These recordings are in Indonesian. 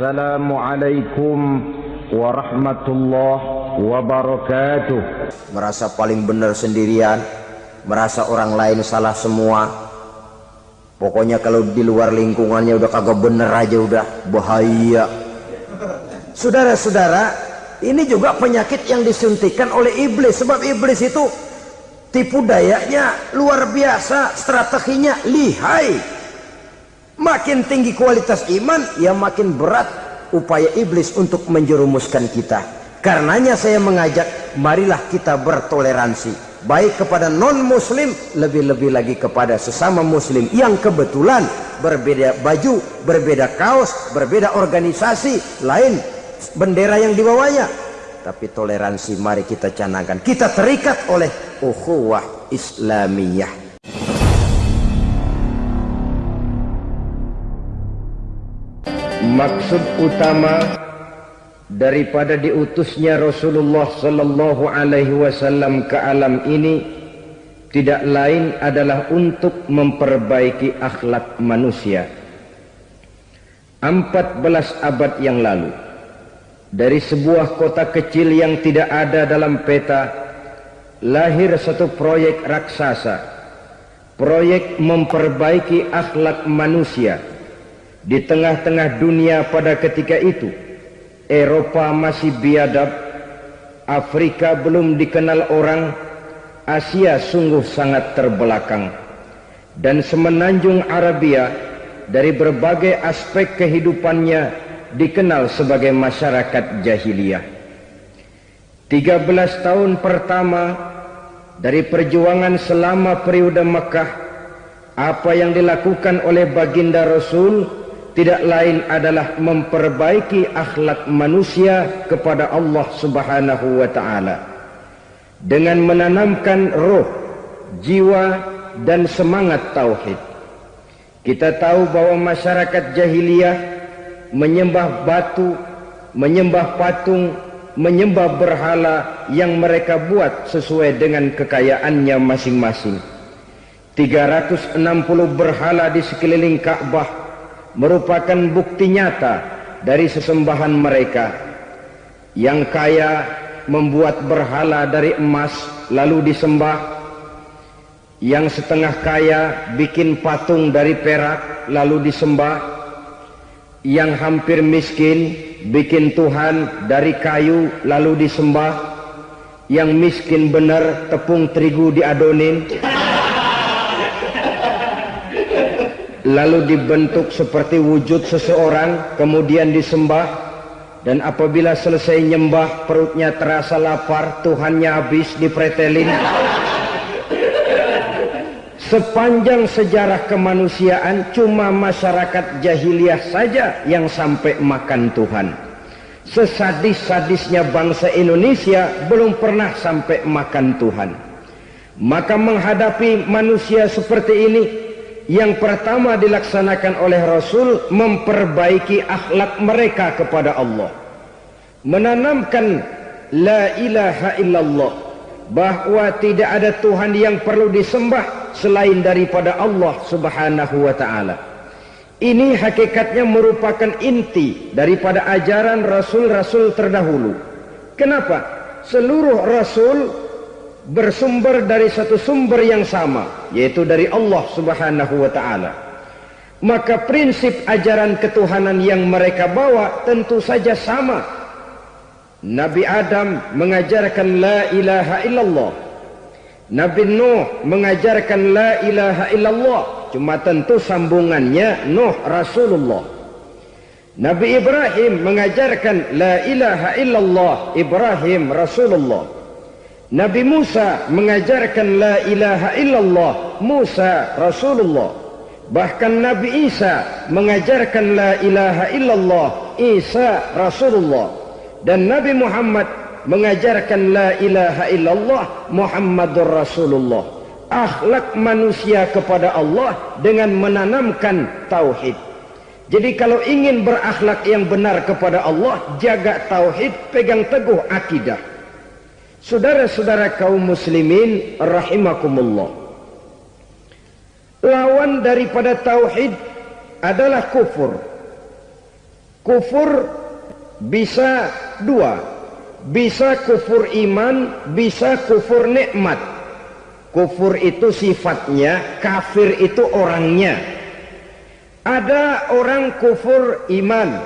Assalamualaikum warahmatullahi wabarakatuh. Merasa paling benar sendirian, merasa orang lain salah semua. Pokoknya kalau di luar lingkungannya udah kagak bener aja udah bahaya. Saudara-saudara, ini juga penyakit yang disuntikan oleh iblis. Sebab iblis itu tipu dayanya luar biasa, strateginya lihai. Makin tinggi kualitas iman, ya makin berat upaya iblis untuk menjerumuskan kita. Karenanya saya mengajak, marilah kita bertoleransi, baik kepada non muslim, lebih-lebih lagi kepada sesama muslim yang kebetulan berbeda baju, berbeda kaos, berbeda organisasi, lain bendera yang dibawanya. Tapi toleransi mari kita canangkan. Kita terikat oleh ukhuwah Islamiyah. Maksud utama daripada diutusnya Rasulullah sallallahu alaihi wasallam ke alam ini tidak lain adalah untuk memperbaiki akhlak manusia. 14 abad yang lalu, dari sebuah kota kecil yang tidak ada dalam peta, lahir satu proyek raksasa, proyek memperbaiki akhlak manusia. Di tengah-tengah dunia pada ketika itu, Eropa masih biadab, Afrika belum dikenal orang, Asia sungguh sangat terbelakang, dan semenanjung Arabia dari berbagai aspek kehidupannya dikenal sebagai masyarakat jahiliyah. 13 tahun pertama dari perjuangan selama periode Mekah, apa yang dilakukan oleh baginda Rasul tidak lain adalah memperbaiki akhlak manusia kepada Allah Subhanahu wa ta'ala dengan menanamkan roh, jiwa dan semangat tauhid. Kita tahu bahwa masyarakat jahiliyah menyembah batu, menyembah patung, menyembah berhala yang mereka buat sesuai dengan kekayaannya masing-masing. 360 berhala di sekeliling Ka'bah merupakan bukti nyata dari sesembahan mereka. Yang kaya membuat berhala dari emas lalu disembah, yang setengah kaya bikin patung dari perak lalu disembah, yang hampir miskin bikin Tuhan dari kayu lalu disembah, yang miskin benar tepung terigu diadonin lalu dibentuk seperti wujud seseorang kemudian disembah, dan apabila selesai nyembah perutnya terasa lapar, Tuhannya habis dipretelin. Sepanjang sejarah kemanusiaan cuma masyarakat jahiliyah saja yang sampai makan Tuhan. Sesadis-sadisnya bangsa Indonesia belum pernah sampai makan Tuhan. Maka menghadapi manusia seperti ini, yang pertama dilaksanakan oleh Rasul memperbaiki akhlak mereka kepada Allah, menanamkan la ilaha illallah, bahwa tidak ada Tuhan yang perlu disembah selain daripada Allah Subhanahu wa ta'ala. Ini hakikatnya merupakan inti daripada ajaran Rasul-Rasul terdahulu. Kenapa? Seluruh Rasul bersumber dari satu sumber yang sama, yaitu dari Allah Subhanahu wa ta'ala. Maka prinsip ajaran ketuhanan yang mereka bawa tentu saja sama. Nabi Adam mengajarkan la ilaha illallah, Nabi Nuh mengajarkan la ilaha illallah, cuma tentu sambungannya Nuh Rasulullah. Nabi Ibrahim mengajarkan la ilaha illallah, Ibrahim Rasulullah. Nabi Musa mengajarkan la ilaha illallah, Musa Rasulullah. Bahkan Nabi Isa mengajarkan la ilaha illallah, Isa Rasulullah. Dan Nabi Muhammad mengajarkan la ilaha illallah, Muhammadur Rasulullah. Akhlak manusia kepada Allah dengan menanamkan tauhid. Jadi kalau ingin berakhlak yang benar kepada Allah, jaga tauhid, pegang teguh akidah. Saudara-saudara kaum muslimin rahimakumullah, lawan daripada tauhid adalah kufur. Kufur bisa dua, bisa kufur iman, bisa kufur nikmat. Kufur itu sifatnya, kafir itu orangnya. Ada orang kufur iman,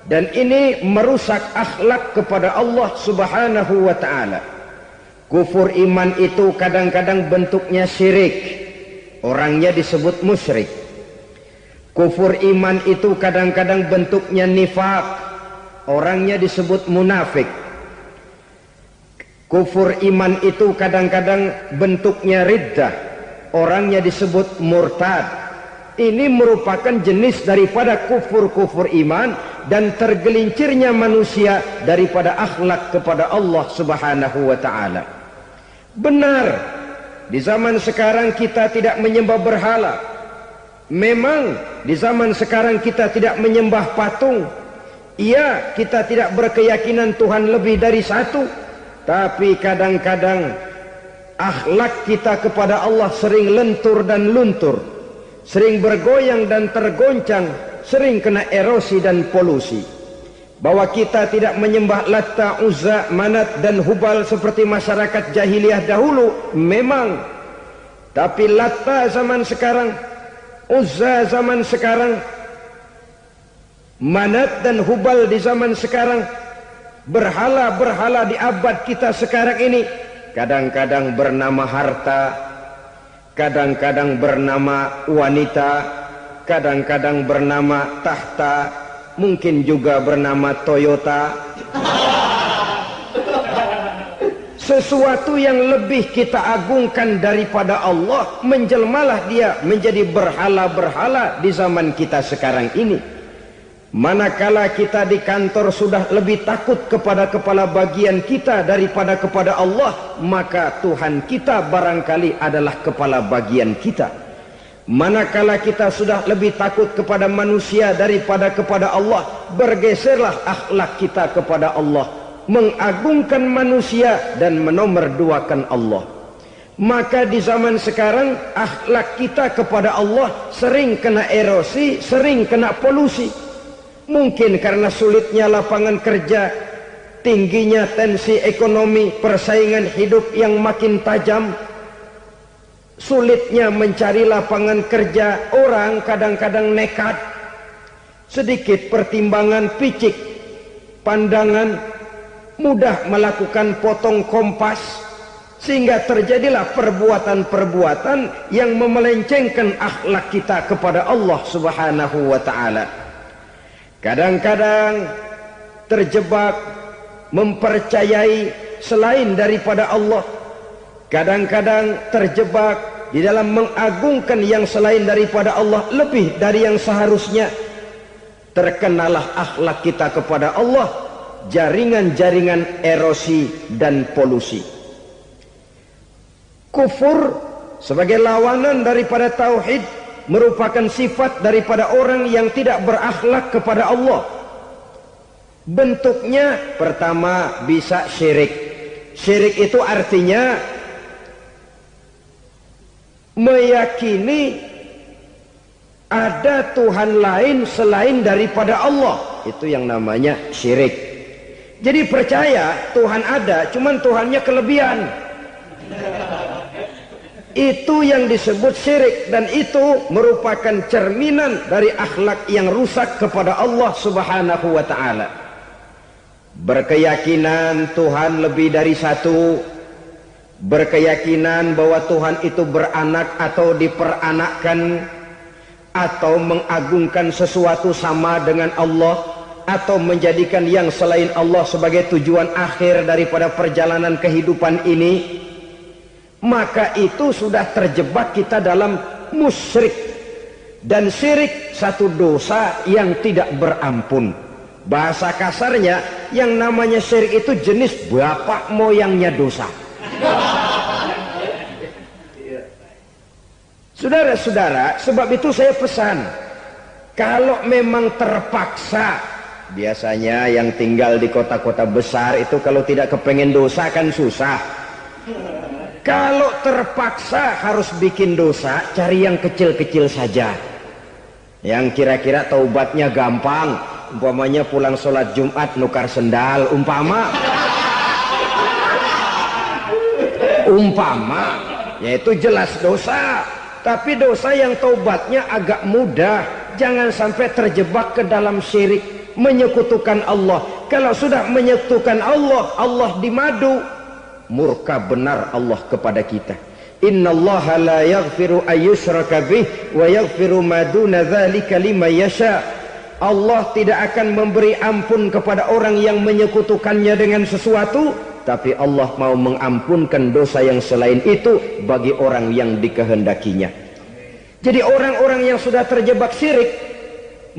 dan ini merusak akhlak kepada Allah Subhanahu wa ta'ala. Kufur iman itu kadang-kadang bentuknya syirik, orangnya disebut musyrik. Kufur iman itu kadang-kadang bentuknya nifak, orangnya disebut munafik. Kufur iman itu kadang-kadang bentuknya riddah, orangnya disebut murtad. Ini merupakan jenis daripada kufur-kufur iman dan tergelincirnya manusia daripada akhlak kepada Allah Subhanahu wa ta'ala. Benar, di zaman sekarang kita tidak menyembah berhala. Memang di zaman sekarang kita tidak menyembah patung. Iya, kita tidak berkeyakinan Tuhan lebih dari satu. Tapi kadang-kadang akhlak kita kepada Allah sering lentur dan luntur, sering bergoyang dan tergoncang, sering kena erosi dan polusi. Bahwa kita tidak menyembah Latta, Uzza, Manat dan Hubal seperti masyarakat jahiliyah dahulu, memang. Tapi Latta zaman sekarang, Uzza zaman sekarang, Manat dan Hubal di zaman sekarang, berhala-berhala di abad kita sekarang ini, kadang-kadang bernama harta, kadang-kadang bernama wanita, kadang-kadang bernama tahta, mungkin juga bernama Toyota. Sesuatu yang lebih kita agungkan daripada Allah, menjelmalah dia menjadi berhala-berhala di zaman kita sekarang ini. Manakala kita di kantor sudah lebih takut kepada kepala bagian kita daripada kepada Allah, maka Tuhan kita barangkali adalah kepala bagian kita. Manakala kita sudah lebih takut kepada manusia daripada kepada Allah, bergeserlah akhlak kita kepada Allah, mengagungkan manusia dan menomorduakan Allah. Maka di zaman sekarang akhlak kita kepada Allah sering kena erosi, sering kena polusi. Mungkin karena sulitnya lapangan kerja, tingginya tensi ekonomi, persaingan hidup yang makin tajam, sulitnya mencari lapangan kerja, orang kadang-kadang nekat. Sedikit pertimbangan, picik pandangan, mudah melakukan potong kompas, sehingga terjadilah perbuatan-perbuatan yang memelencengkan akhlak kita kepada Allah Subhanahu wa ta'ala. Kadang-kadang terjebak mempercayai selain daripada Allah. Kadang-kadang terjebak di dalam mengagungkan yang selain daripada Allah lebih dari yang seharusnya. Terkenalah akhlak kita kepada Allah, jaringan-jaringan erosi dan polusi. Kufur sebagai lawanan daripada tauhid merupakan sifat daripada orang yang tidak berakhlak kepada Allah. Bentuknya pertama bisa syirik. Syirik itu artinya meyakini ada Tuhan lain selain daripada Allah. Itu yang namanya syirik. Jadi percaya Tuhan ada, cuman Tuhannya kelebihan. Itu yang disebut syirik, dan itu merupakan cerminan dari akhlak yang rusak kepada Allah Subhanahu wa ta'ala. Berkeyakinan Tuhan lebih dari satu, berkeyakinan bahwa Tuhan itu beranak atau diperanakkan, atau mengagungkan sesuatu sama dengan Allah, atau menjadikan yang selain Allah sebagai tujuan akhir daripada perjalanan kehidupan ini, maka itu sudah terjebak kita dalam musyrik. Dan syirik satu dosa yang tidak berampun. Bahasa kasarnya, yang namanya syirik itu jenis bapak moyangnya dosa. Saudara-saudara, sebab itu saya pesan, kalau memang terpaksa, biasanya yang tinggal di kota-kota besar itu kalau tidak kepengen dosa kan susah. Kalau terpaksa harus bikin dosa, cari yang kecil-kecil saja, yang kira-kira taubatnya gampang, umpamanya pulang sholat Jumat nukar sendal, umpama yaitu jelas dosa, tapi dosa yang taubatnya agak mudah. Jangan sampai terjebak ke dalam syirik, menyekutukan Allah. Kalau sudah menyekutukan Allah, Allah dimadu, murka benar Allah kepada kita. Innallaha la yaghfiru ayyushraka bih wa yaghfiru ma duna dzalika liman yasha. Allah tidak akan memberi ampun kepada orang yang menyekutukannya dengan sesuatu, tapi Allah mau mengampunkan dosa yang selain itu bagi orang yang dikehendakinya. Jadi orang-orang yang sudah terjebak syirik,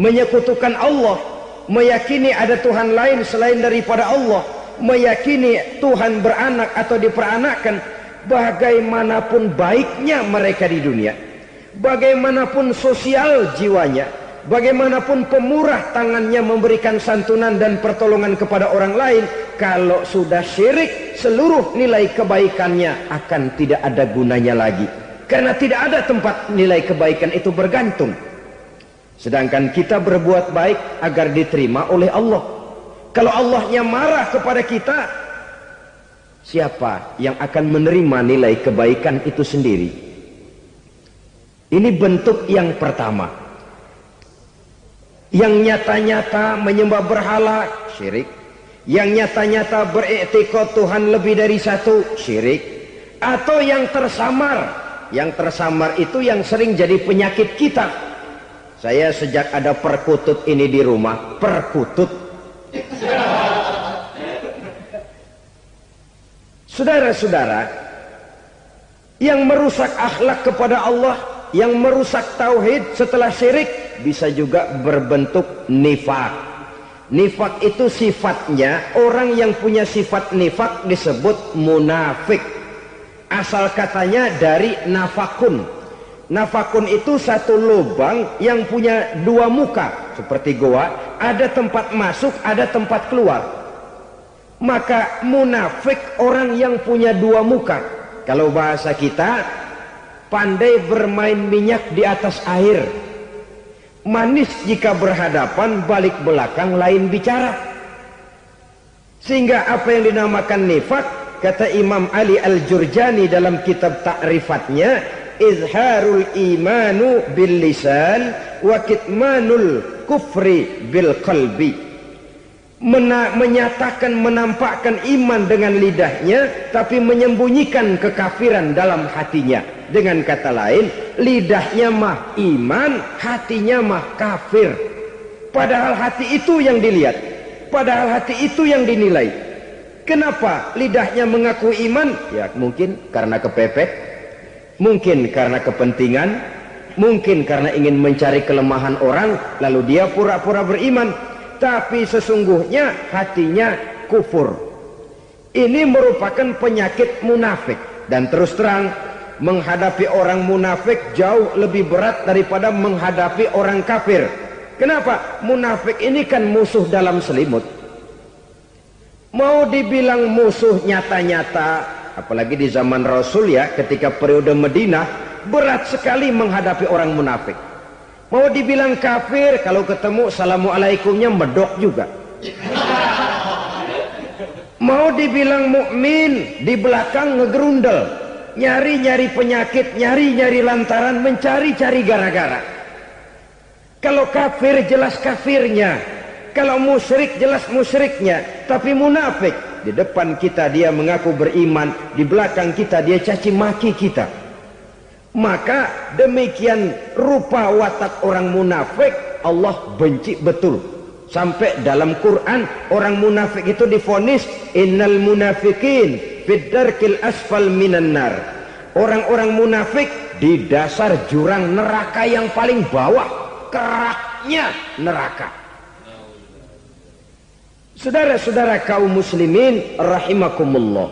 menyekutukan Allah, meyakini ada Tuhan lain selain daripada Allah, meyakini Tuhan beranak atau diperanakkan, bagaimanapun baiknya mereka di dunia, bagaimanapun sosial jiwanya, bagaimanapun pemurah tangannya memberikan santunan dan pertolongan kepada orang lain, kalau sudah syirik, seluruh nilai kebaikannya akan tidak ada gunanya lagi, karena tidak ada tempat nilai kebaikan itu bergantung. Sedangkan kita berbuat baik agar diterima oleh Allah. Kalau Allahnya marah kepada kita, siapa yang akan menerima nilai kebaikan itu sendiri? Ini bentuk yang pertama. Yang nyata-nyata menyembah berhala, syirik. Yang nyata-nyata beriktikad Tuhan lebih dari satu, syirik. Atau yang tersamar. Yang tersamar itu yang sering jadi penyakit kita. Saya sejak ada perkutut ini di rumah, perkutut. Saudara-saudara, yang merusak akhlak kepada Allah, yang merusak tauhid setelah syirik, bisa juga berbentuk nifak. Nifak itu sifatnya, orang yang punya sifat nifak disebut munafik. Asal katanya dari nafakun. Nafakun itu satu lubang yang punya dua muka, seperti goa, ada tempat masuk, ada tempat keluar. Maka munafik orang yang punya dua muka. Kalau bahasa kita, pandai bermain minyak di atas air, manis jika berhadapan, balik belakang lain bicara. Sehingga apa yang dinamakan nifak, kata Imam Ali Al-Jurjani dalam kitab ta'rifatnya, izharul imanu bil lisan wa kitmanul kufri bil qalbi. Menyatakan, menampakkan iman dengan lidahnya, tapi menyembunyikan kekafiran dalam hatinya. Dengan kata lain, lidahnya mah iman, hatinya mah kafir. Padahal hati itu yang dilihat, padahal hati itu yang dinilai. Kenapa lidahnya mengaku iman? Ya mungkin karena kepepet, mungkin karena kepentingan, mungkin karena ingin mencari kelemahan orang, lalu dia pura-pura beriman. Tapi sesungguhnya hatinya kufur. Ini merupakan penyakit munafik. Dan terus terang, menghadapi orang munafik jauh lebih berat daripada menghadapi orang kafir. Kenapa? Munafik ini kan musuh dalam selimut. Mau dibilang musuh nyata-nyata, apalagi di zaman Rasul ya, ketika periode Madinah, berat sekali menghadapi orang munafik. Mau dibilang kafir, kalau ketemu assalamualaikumnya medok juga. Mau dibilang mukmin, di belakang ngegerundel, nyari-nyari penyakit, nyari-nyari lantaran, mencari-cari gara-gara. Kalau kafir jelas kafirnya, kalau musyrik jelas musyriknya. Tapi munafik, di depan kita dia mengaku beriman, di belakang kita dia caci maki kita. Maka demikian rupa watak orang munafik, Allah benci betul. Sampai dalam Quran orang munafik itu divonis innal munafikin fid darkil asfal minan nar. Orang-orang munafik di dasar jurang neraka yang paling bawah, keraknya neraka. Saudara-saudara kaum muslimin rahimakumullah,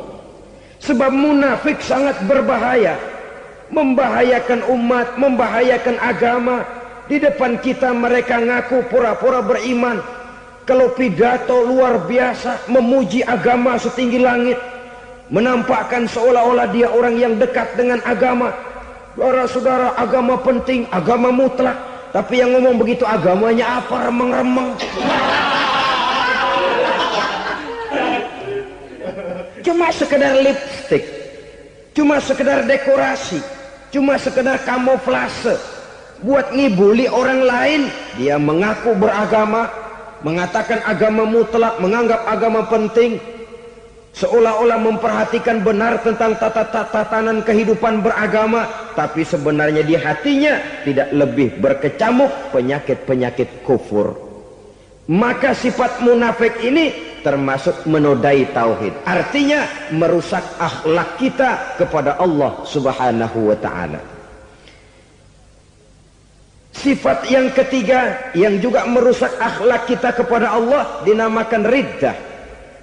sebab munafik sangat berbahaya, membahayakan umat, membahayakan agama. Di depan kita mereka ngaku pura-pura beriman, kalau pidato luar biasa, memuji agama setinggi langit, menampakkan seolah-olah dia orang yang dekat dengan agama. Saudara-saudara, agama penting, agama mutlak. Tapi yang ngomong begitu agamanya apa, remeng-remeng. Cuma sekedar lipstick, cuma sekedar dekorasi, cuma sekedar kamuflase buat ngibuli orang lain. Dia mengaku beragama, mengatakan agama mutlak, menganggap agama penting, seolah-olah memperhatikan benar tentang tatanan kehidupan beragama, tapi sebenarnya di hatinya tidak lebih berkecamuk penyakit-penyakit kufur. Maka sifat munafik ini termasuk menodai tauhid, artinya merusak akhlak kita kepada Allah Subhanahu wa ta'ala. Sifat yang ketiga yang juga merusak akhlak kita kepada Allah dinamakan riddah.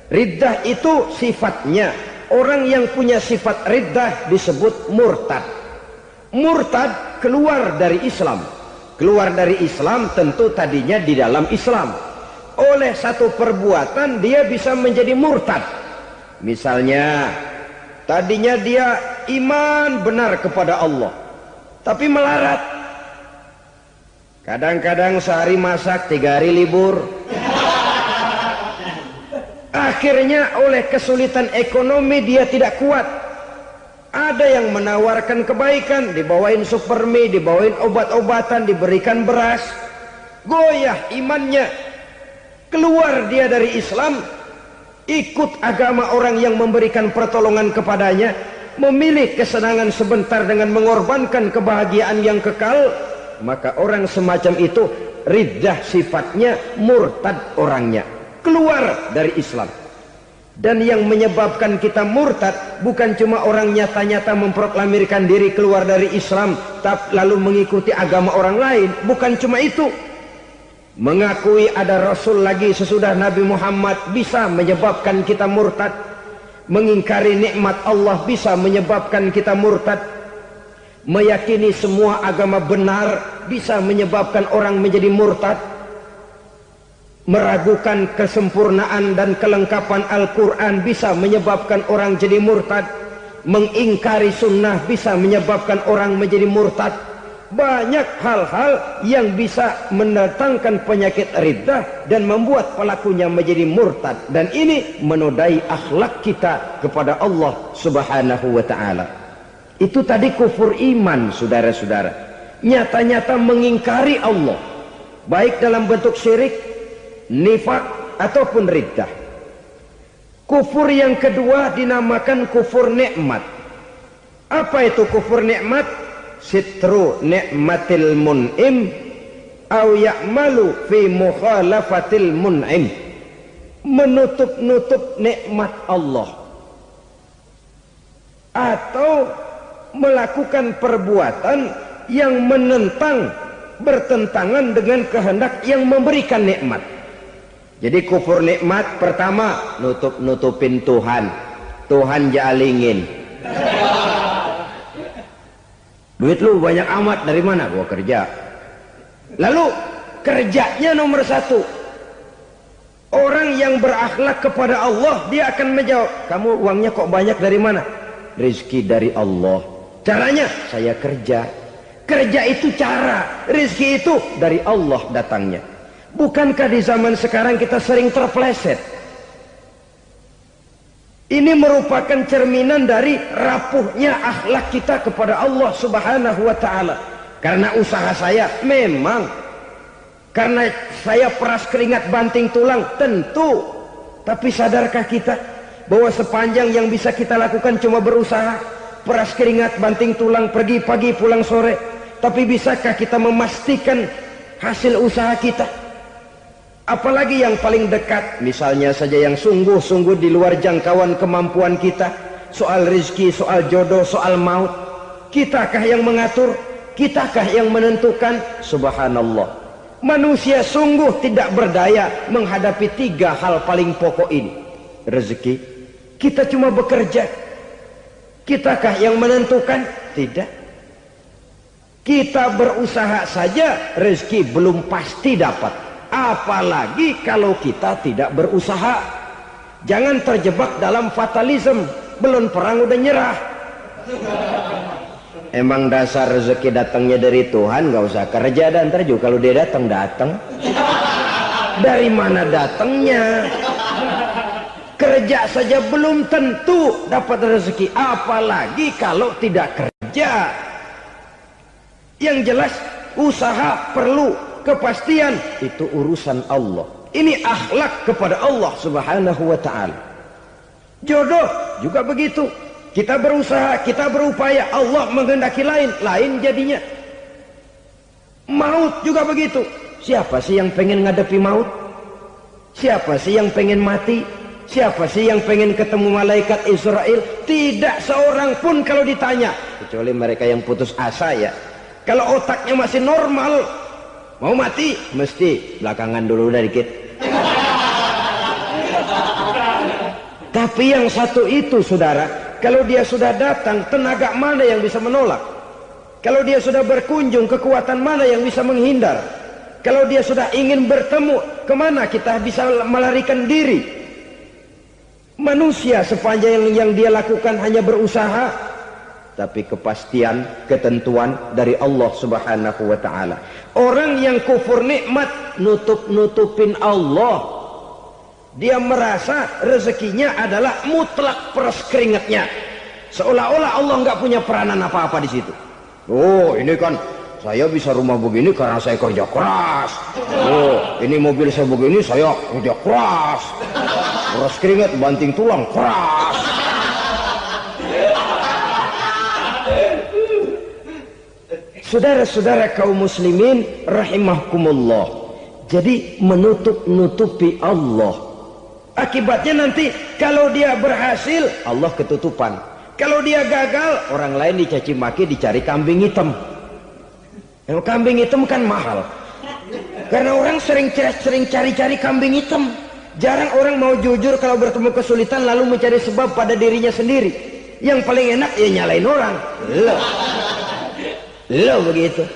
Riddah itu sifatnya, orang yang punya sifat riddah disebut murtad. Murtad keluar dari Islam. Keluar dari Islam tentu tadinya di dalam Islam. Oleh satu perbuatan dia bisa menjadi murtad. Misalnya tadinya dia iman benar kepada Allah, tapi melarat. Kadang-kadang sehari masak, 3 hari libur. Akhirnya oleh kesulitan ekonomi dia tidak kuat. Ada yang menawarkan kebaikan, dibawain supermi, dibawain obat-obatan, diberikan beras. Goyah imannya. Keluar dia dari Islam, ikut agama orang yang memberikan pertolongan kepadanya, memilih kesenangan sebentar dengan mengorbankan kebahagiaan yang kekal. Maka orang semacam itu riddah sifatnya, murtad orangnya, keluar dari Islam. Dan yang menyebabkan kita murtad bukan cuma orang nyata-nyata memproklamirkan diri keluar dari Islam tapi lalu mengikuti agama orang lain. Bukan cuma itu. Mengakui ada Rasul lagi sesudah Nabi Muhammad bisa menyebabkan kita murtad. Mengingkari nikmat Allah bisa menyebabkan kita murtad. Meyakini semua agama benar bisa menyebabkan orang menjadi murtad. Meragukan kesempurnaan dan kelengkapan Al-Quran bisa menyebabkan orang jadi murtad. Mengingkari sunnah bisa menyebabkan orang menjadi murtad. Banyak hal-hal yang bisa mendatangkan penyakit riddah dan membuat pelakunya menjadi murtad. Dan ini menodai akhlak kita kepada Allah Subhanahu wa ta'ala. Itu tadi kufur iman, saudara-saudara. Nyata-nyata mengingkari Allah, baik dalam bentuk syirik, nifak, ataupun riddah. Kufur yang kedua dinamakan kufur nikmat. Apa itu kufur nikmat? Sitru ni'matil mun'im au ya'malu fi mukhalafatil mun'im. Menutup-nutup nikmat Allah atau melakukan perbuatan yang menentang, bertentangan dengan kehendak yang memberikan nikmat. Jadi kufur nikmat pertama, nutup-nutupin Tuhan. Tuhan jalingin. Duit lu banyak amat, dari mana? Gua kerja. Lalu kerjanya nomor 1. Orang yang berakhlak kepada Allah, dia akan menjawab, kamu uangnya kok banyak, dari mana? Rezeki dari Allah. Caranya, saya kerja. Kerja itu cara, rezeki itu dari Allah datangnya. Bukankah di zaman sekarang kita sering terpleset? Ini merupakan cerminan dari rapuhnya akhlak kita kepada Allah Subhanahu wa ta'ala. Karena usaha saya memang, karena saya peras keringat banting tulang, tentu. Tapi sadarkah kita bahwa sepanjang yang bisa kita lakukan cuma berusaha, peras keringat banting tulang, pergi pagi pulang sore. Tapi bisakah kita memastikan hasil usaha kita? Apalagi yang paling dekat, misalnya saja yang sungguh-sungguh di luar jangkauan kemampuan kita, soal rezeki, soal jodoh, soal maut. Kitakah yang mengatur? Kitakah yang menentukan? Subhanallah. Manusia sungguh tidak berdaya menghadapi 3 hal paling pokok ini. Rezeki, kita cuma bekerja. Kitakah yang menentukan? Tidak. Kita berusaha saja, rezeki belum pasti dapat. Apalagi kalau kita tidak berusaha. Jangan terjebak dalam fatalisme. Belum perang udah nyerah. Emang dasar rezeki datangnya dari Tuhan, nggak usah kerja, dan ntar juga kalau dia datang. Dari mana datangnya? Kerja saja belum tentu dapat rezeki, apalagi kalau tidak kerja. Yang jelas usaha perlu kepastian, itu urusan Allah. Ini akhlak kepada Allah Subhanahu wa ta'ala. Jodoh juga begitu. Kita berusaha, kita berupaya, Allah menghendaki lain jadinya. Maut juga begitu. Siapa sih yang pengen ngadepi maut? Siapa sih yang pengen mati? Siapa sih yang pengen ketemu malaikat Israel? Tidak seorang pun kalau ditanya, kecuali mereka yang putus asa ya. Kalau otaknya masih normal, mau mati mesti belakangan dulu dari dikit. Tapi yang satu itu saudara, kalau dia sudah datang, tenaga mana yang bisa menolak? Kalau dia sudah berkunjung, kekuatan mana yang bisa menghindar? Kalau dia sudah ingin bertemu, kemana kita bisa melarikan diri? Manusia sepanjang yang dia lakukan hanya berusaha, tapi kepastian, ketentuan dari Allah Subhanahu wa ta'ala. Orang yang kufur nikmat, nutupin Allah. Dia merasa rezekinya adalah mutlak peras keringatnya, seolah-olah Allah nggak punya peranan apa-apa di situ. Oh, ini kan saya bisa rumah begini karena saya kerja keras. Oh, ini mobil saya begini, saya kerja keras. Peras keringat, banting tulang, keras. Saudara-saudara kaum muslimin rahimahkumullah. Jadi menutupi Allah. Akibatnya nanti kalau dia berhasil, Allah ketutupan. Kalau dia gagal, orang lain dicaci maki, dicari kambing hitam. Yang kambing hitam kan mahal. Karena orang sering cari-cari kambing hitam. Jarang orang mau jujur kalau bertemu kesulitan lalu mencari sebab pada dirinya sendiri. Yang paling enak ya nyalain orang. Lo begitu.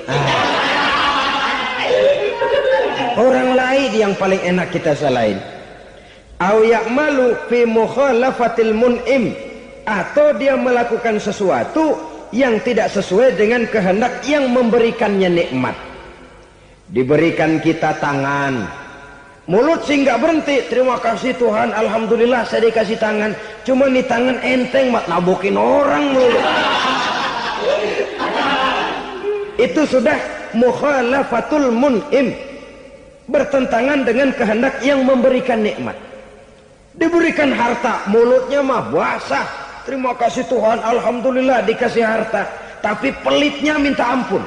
Orang lain yang paling enak kita salahin. Au ya'malu fi mukhalafatil mun'im, atau dia melakukan sesuatu yang tidak sesuai dengan kehendak yang memberikannya nikmat. Diberikan kita tangan, mulut sih nggak berhenti, terima kasih Tuhan, alhamdulillah saya dikasih tangan. Cuma nih tangan enteng mat nabokin orang mulu. Itu sudah mukhalafatul mun'im, bertentangan dengan kehendak yang memberikan nikmat. Diberikan harta, mulutnya mah basah, terima kasih Tuhan, alhamdulillah dikasih harta, tapi pelitnya minta ampun,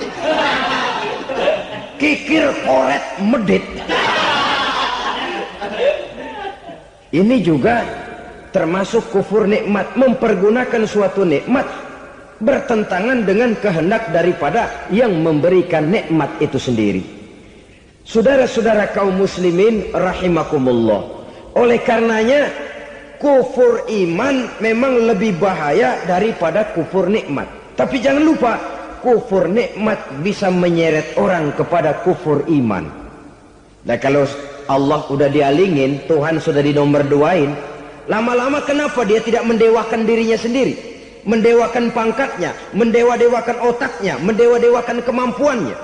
kikir koret medit. Ini juga termasuk kufur nikmat, mempergunakan suatu nikmat bertentangan dengan kehendak daripada yang memberikan nikmat itu sendiri. Saudara-saudara kaum muslimin rahimakumullah, oleh karenanya kufur iman memang lebih bahaya daripada kufur nikmat. Tapi jangan lupa, kufur nikmat bisa menyeret orang kepada kufur iman. Nah kalau Allah udah dialingin, Tuhan sudah dinomor duain, lama-lama kenapa dia tidak mendewakan dirinya sendiri, mendewakan pangkatnya, mendewa-dewakan otaknya, mendewa-dewakan kemampuannya?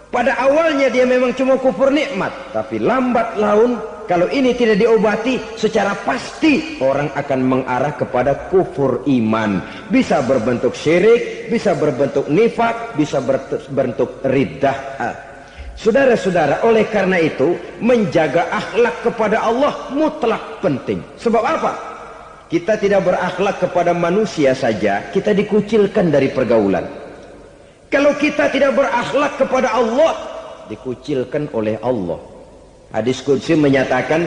Pada awalnya dia memang cuma kufur nikmat, tapi lambat laun kalau ini tidak diobati, secara pasti orang akan mengarah kepada kufur iman. Bisa berbentuk syirik, bisa berbentuk nifak, bisa berbentuk riddah. Saudara-saudara, oleh karena itu menjaga akhlak kepada Allah mutlak penting. Sebab apa? Kita tidak berakhlak kepada manusia saja, kita dikucilkan dari pergaulan. Kalau kita tidak berakhlak kepada Allah, dikucilkan oleh Allah. Hadis qudsi menyatakan,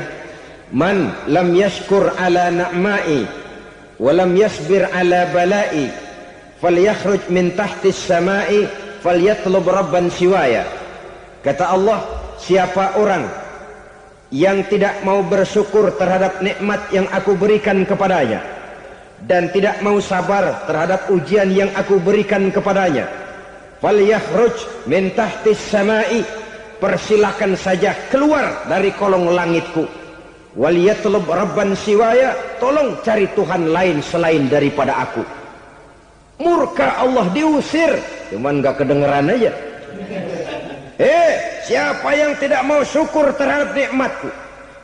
man lam yashkur ala na'mai wa lam yasbir ala balai falyakhruj min tahtis samai falyatlub rabban siwaya. Kata Allah, siapa orang yang tidak mau bersyukur terhadap nikmat yang aku berikan kepadanya dan tidak mau sabar terhadap ujian yang aku berikan kepadanya, falyakhruj min tahtis samai, persilahkan saja keluar dari kolong langitku, waliyatlub rabban siwaya, tolong cari Tuhan lain selain daripada aku. Murka Allah, diusir, cuman gak kedengeran aja. Siapa yang tidak mau syukur terhadap nikmatku,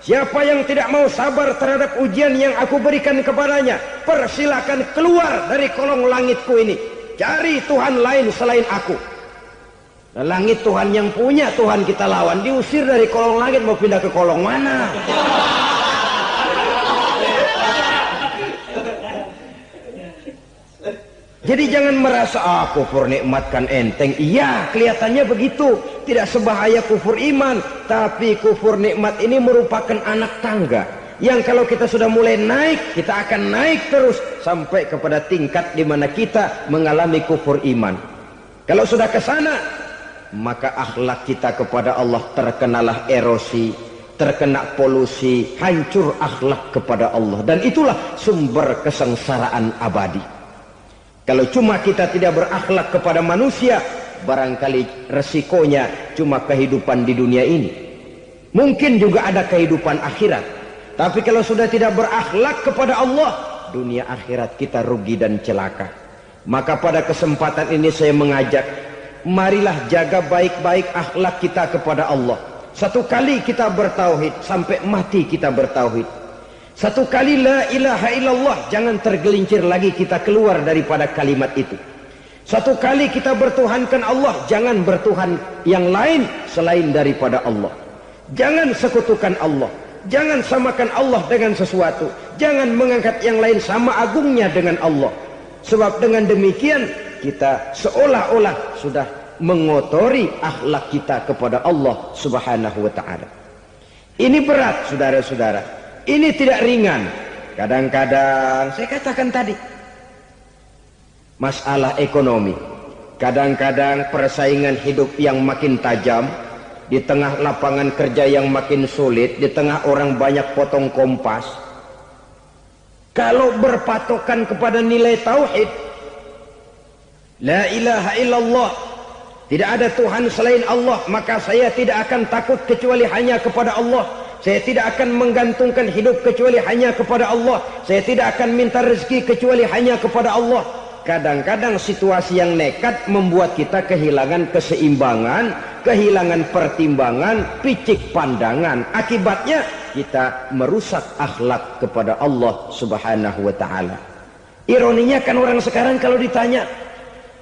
siapa yang tidak mau sabar terhadap ujian yang aku berikan kepadanya, persilakan keluar dari kolong langitku ini, cari Tuhan lain selain aku. Nah, langit Tuhan yang punya, Tuhan kita lawan, diusir dari kolong langit, mau pindah ke kolong mana? Jadi jangan merasa kufur nikmat kan enteng. Iya, kelihatannya begitu, tidak sebahaya kufur iman. Tapi kufur nikmat ini merupakan anak tangga yang kalau kita sudah mulai naik, kita akan naik terus sampai kepada tingkat di mana kita mengalami kufur iman. Kalau sudah ke sana, maka akhlak kita kepada Allah terkenalah erosi, terkena polusi, hancur akhlak kepada Allah, dan itulah sumber kesengsaraan abadi. Kalau cuma kita tidak berakhlak kepada manusia, barangkali resikonya cuma kehidupan di dunia ini. Mungkin juga ada kehidupan akhirat. Tapi kalau sudah tidak berakhlak kepada Allah, dunia akhirat kita rugi dan celaka. Maka pada kesempatan ini saya mengajak, marilah jaga baik-baik akhlak kita kepada Allah. Satu kali kita bertauhid, sampai mati kita bertauhid. Satu kali la ilaha illallah, jangan tergelincir lagi kita keluar daripada kalimat itu. Satu kali kita bertuhankan Allah, jangan bertuhan yang lain selain daripada Allah. Jangan sekutukan Allah, jangan samakan Allah dengan sesuatu, jangan mengangkat yang lain sama agungnya dengan Allah. Sebab dengan demikian kita seolah-olah sudah mengotori akhlak kita kepada Allah Subhanahu wa ta'ala. Ini berat, saudara-saudara. Ini tidak ringan. Kadang-kadang saya katakan tadi, masalah ekonomi, kadang-kadang persaingan hidup yang makin tajam, di tengah lapangan kerja yang makin sulit, di tengah orang banyak potong kompas. Kalau berpatokan kepada nilai tauhid, la ilaha illallah, tidak ada Tuhan selain Allah, maka saya tidak akan takut kecuali hanya kepada Allah. Saya tidak akan menggantungkan hidup kecuali hanya kepada Allah. Saya tidak akan minta rezeki kecuali hanya kepada Allah. Kadang-kadang situasi yang nekat membuat kita kehilangan keseimbangan, kehilangan pertimbangan, picik pandangan. Akibatnya kita merusak akhlak kepada Allah Subhanahu wa ta'ala. Ironinya kan orang sekarang kalau ditanya,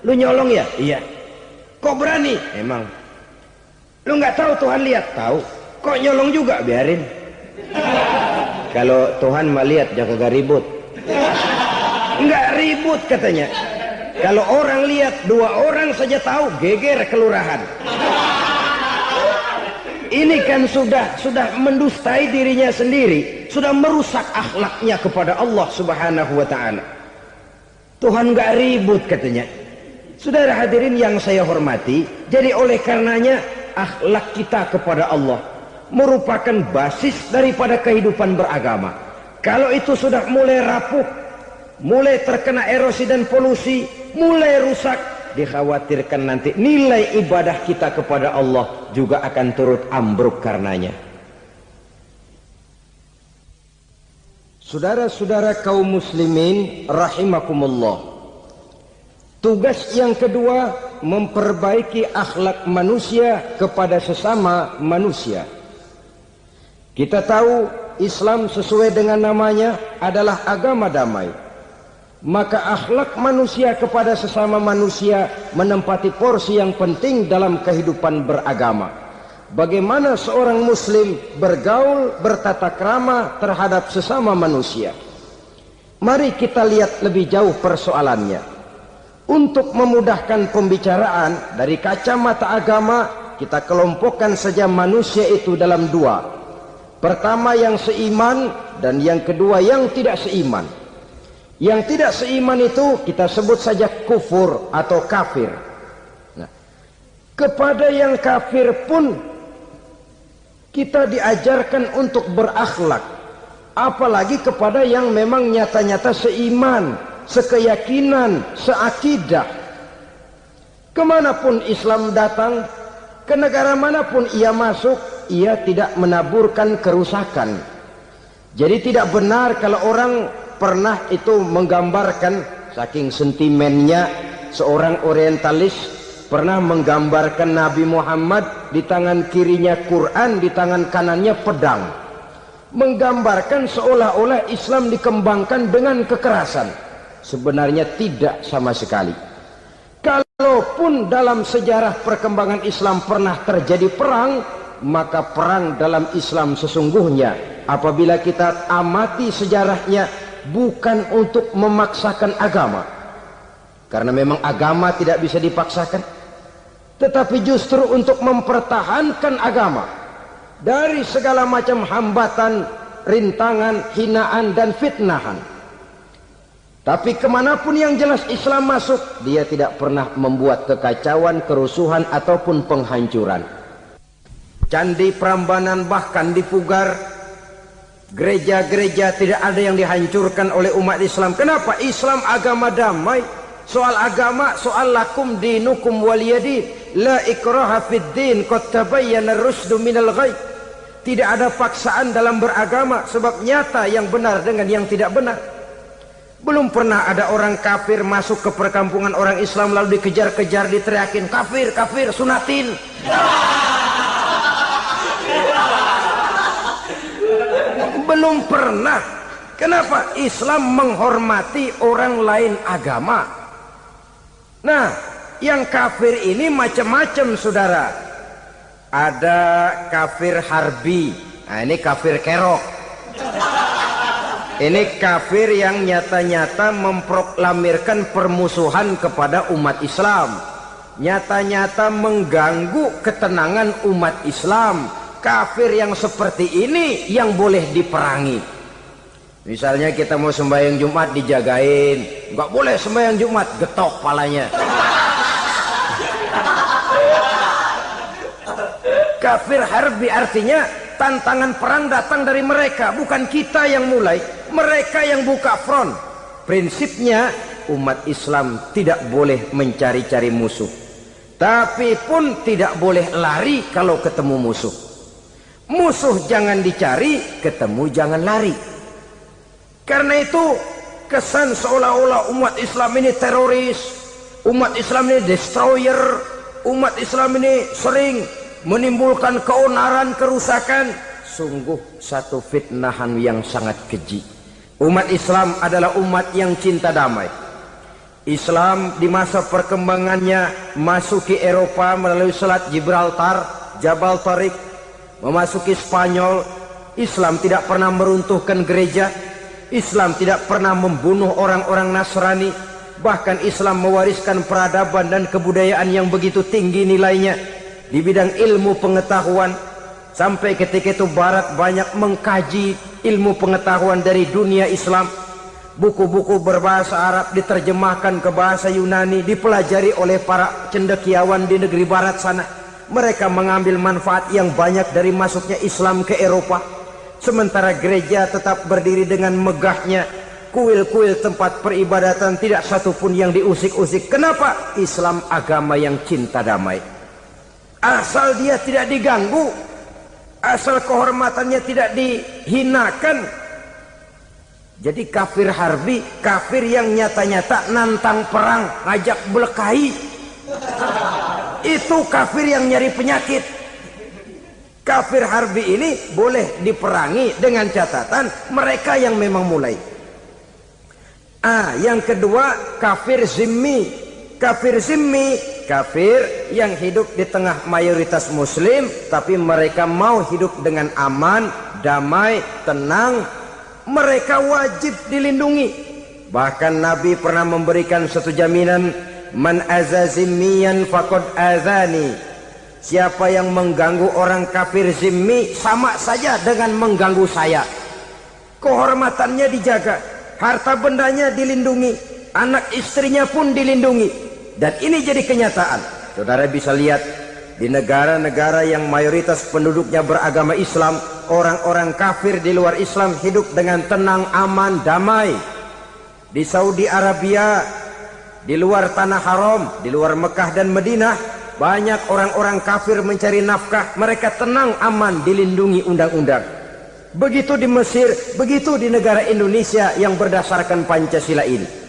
lu nyolong ya? Iya. Kok berani? Emang. Lu nggak tahu Tuhan lihat? Tahu. Kok nyolong juga? Biarin. Kalau Tuhan mah lihat, jangan ribut. Enggak ribut katanya. Kalau orang lihat, 2 orang saja tahu, geger kelurahan. Ini kan sudah mendustai dirinya sendiri, sudah merusak akhlaknya kepada Allah Subhanahu wa ta'ala. Tuhan enggak ribut katanya. Saudara hadirin yang saya hormati, jadi oleh karenanya akhlak kita kepada Allah merupakan basis daripada kehidupan beragama. Kalau itu sudah mulai rapuh, mulai terkena erosi dan polusi, mulai rusak, dikhawatirkan nanti nilai ibadah kita kepada Allah juga akan turut ambruk karenanya. Saudara-saudara kaum muslimin rahimakumullah, tugas yang kedua memperbaiki akhlak manusia kepada sesama manusia. Kita tahu Islam sesuai dengan namanya adalah agama damai. Maka akhlak manusia kepada sesama manusia menempati porsi yang penting dalam kehidupan beragama. Bagaimana seorang muslim bergaul, bertata krama terhadap sesama manusia. Mari kita lihat lebih jauh persoalannya. Untuk memudahkan pembicaraan dari kacamata agama, kita kelompokkan saja manusia itu dalam 2. Pertama yang seiman dan yang kedua yang tidak seiman. Yang tidak seiman itu kita sebut saja kufur atau kafir. Nah, kepada yang kafir pun kita diajarkan untuk berakhlak. Apalagi kepada yang memang nyata-nyata seiman, sekeyakinan, seakidah. Kemanapun Islam datang, ke negara manapun ia masuk, ia tidak menaburkan kerusakan. Jadi tidak benar kalau orang pernah itu menggambarkan saking sentimennya seorang orientalis pernah menggambarkan Nabi Muhammad di tangan kirinya Quran, di tangan kanannya pedang, menggambarkan seolah-olah Islam dikembangkan dengan kekerasan. Sebenarnya tidak sama sekali. Kalaupun dalam sejarah perkembangan Islam pernah terjadi perang, maka perang dalam Islam sesungguhnya apabila kita amati sejarahnya bukan untuk memaksakan agama, karena memang agama tidak bisa dipaksakan, tetapi justru untuk mempertahankan agama dari segala macam hambatan, rintangan, hinaan dan fitnahan. Tapi kemanapun yang jelas Islam masuk, dia tidak pernah membuat kekacauan, kerusuhan ataupun penghancuran. Candi Prambanan bahkan dipugar, gereja-gereja tidak ada yang dihancurkan oleh umat Islam. Kenapa? Islam agama damai. Soal agama, soal lakum dinukum waliyadin, la ikraha fid din, qad tabayyana ar-rusydu minal ghayy. Tidak ada paksaan dalam beragama, sebab nyata yang benar dengan yang tidak benar. Belum pernah ada orang kafir masuk ke perkampungan orang Islam lalu dikejar-kejar, diteriakin kafir, kafir, sunatin. Belum pernah. Kenapa? Islam menghormati orang lain agama. Nah, yang kafir ini macam-macam, saudara. Ada kafir harbi. Nah, ini kafir kerok. Ini kafir yang nyata-nyata memproklamirkan permusuhan kepada umat Islam, nyata-nyata mengganggu ketenangan umat Islam. Kafir yang seperti ini yang boleh diperangi. Misalnya kita mau sembahyang Jumat dijagain, nggak boleh sembahyang Jumat, getok palanya. Kafir harbi artinya tantangan perang datang dari mereka, bukan kita yang mulai, mereka yang buka front. Prinsipnya umat Islam tidak boleh mencari-cari musuh, tapi pun tidak boleh lari kalau ketemu musuh. Musuh jangan dicari, ketemu jangan lari. Karena itu kesan seolah-olah umat Islam ini teroris, umat Islam ini destroyer, umat Islam ini sering menimbulkan keonaran, kerusakan, sungguh satu fitnahan yang sangat keji. Umat Islam adalah umat yang cinta damai. Islam di masa perkembangannya masuki Eropa melalui Selat Gibraltar, Jabal Tariq, memasuki Spanyol. Islam tidak pernah meruntuhkan gereja, Islam tidak pernah membunuh orang-orang Nasrani. Bahkan Islam mewariskan peradaban dan kebudayaan yang begitu tinggi nilainya di bidang ilmu pengetahuan, sampai ketika itu Barat banyak mengkaji ilmu pengetahuan dari dunia Islam. Buku-buku berbahasa Arab diterjemahkan ke bahasa Yunani, dipelajari oleh para cendekiawan di negeri Barat sana. Mereka mengambil manfaat yang banyak dari masuknya Islam ke Eropa. Sementara gereja tetap berdiri dengan megahnya, kuil-kuil tempat peribadatan tidak satupun yang diusik-usik. Kenapa? Islam agama yang cinta damai. Asal dia tidak diganggu, asal kehormatannya tidak dihinakan. Jadi kafir harbi, kafir yang nyata-nyata nantang perang, ngajak berkelahi, itu kafir yang nyari penyakit. Kafir harbi ini boleh diperangi dengan catatan mereka yang memang mulai. Yang kedua kafir zimmi. Kafir zimmi, kafir yang hidup di tengah mayoritas muslim, tapi mereka mau hidup dengan aman, damai, tenang. Mereka wajib dilindungi. Bahkan Nabi pernah memberikan satu jaminan, man aza zimmiyan faqad azani. Siapa yang mengganggu orang kafir zimmi sama saja dengan mengganggu saya. Kehormatannya dijaga, harta bendanya dilindungi, anak istrinya pun dilindungi. Dan ini jadi kenyataan. Saudara bisa lihat di negara-negara yang mayoritas penduduknya beragama Islam, orang-orang kafir di luar Islam hidup dengan tenang, aman, damai. Di Saudi Arabia, di luar tanah haram, di luar Mekah dan Madinah, banyak orang-orang kafir mencari nafkah. Mereka tenang, aman, dilindungi undang-undang. Begitu di Mesir, begitu di negara Indonesia yang berdasarkan Pancasila ini.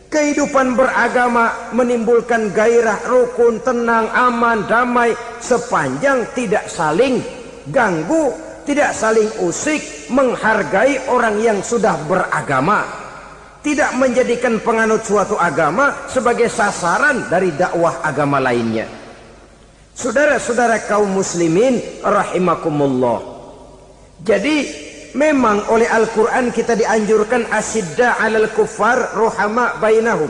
Kehidupan beragama menimbulkan gairah, rukun, tenang, aman, damai, sepanjang tidak saling ganggu, tidak saling usik, menghargai orang yang sudah beragama, tidak menjadikan penganut suatu agama sebagai sasaran dari dakwah agama lainnya. Saudara-saudara kaum muslimin rahimakumullah. Jadi memang oleh Al-Quran kita dianjurkan asyidda 'alal kuffar ruhama bainahum.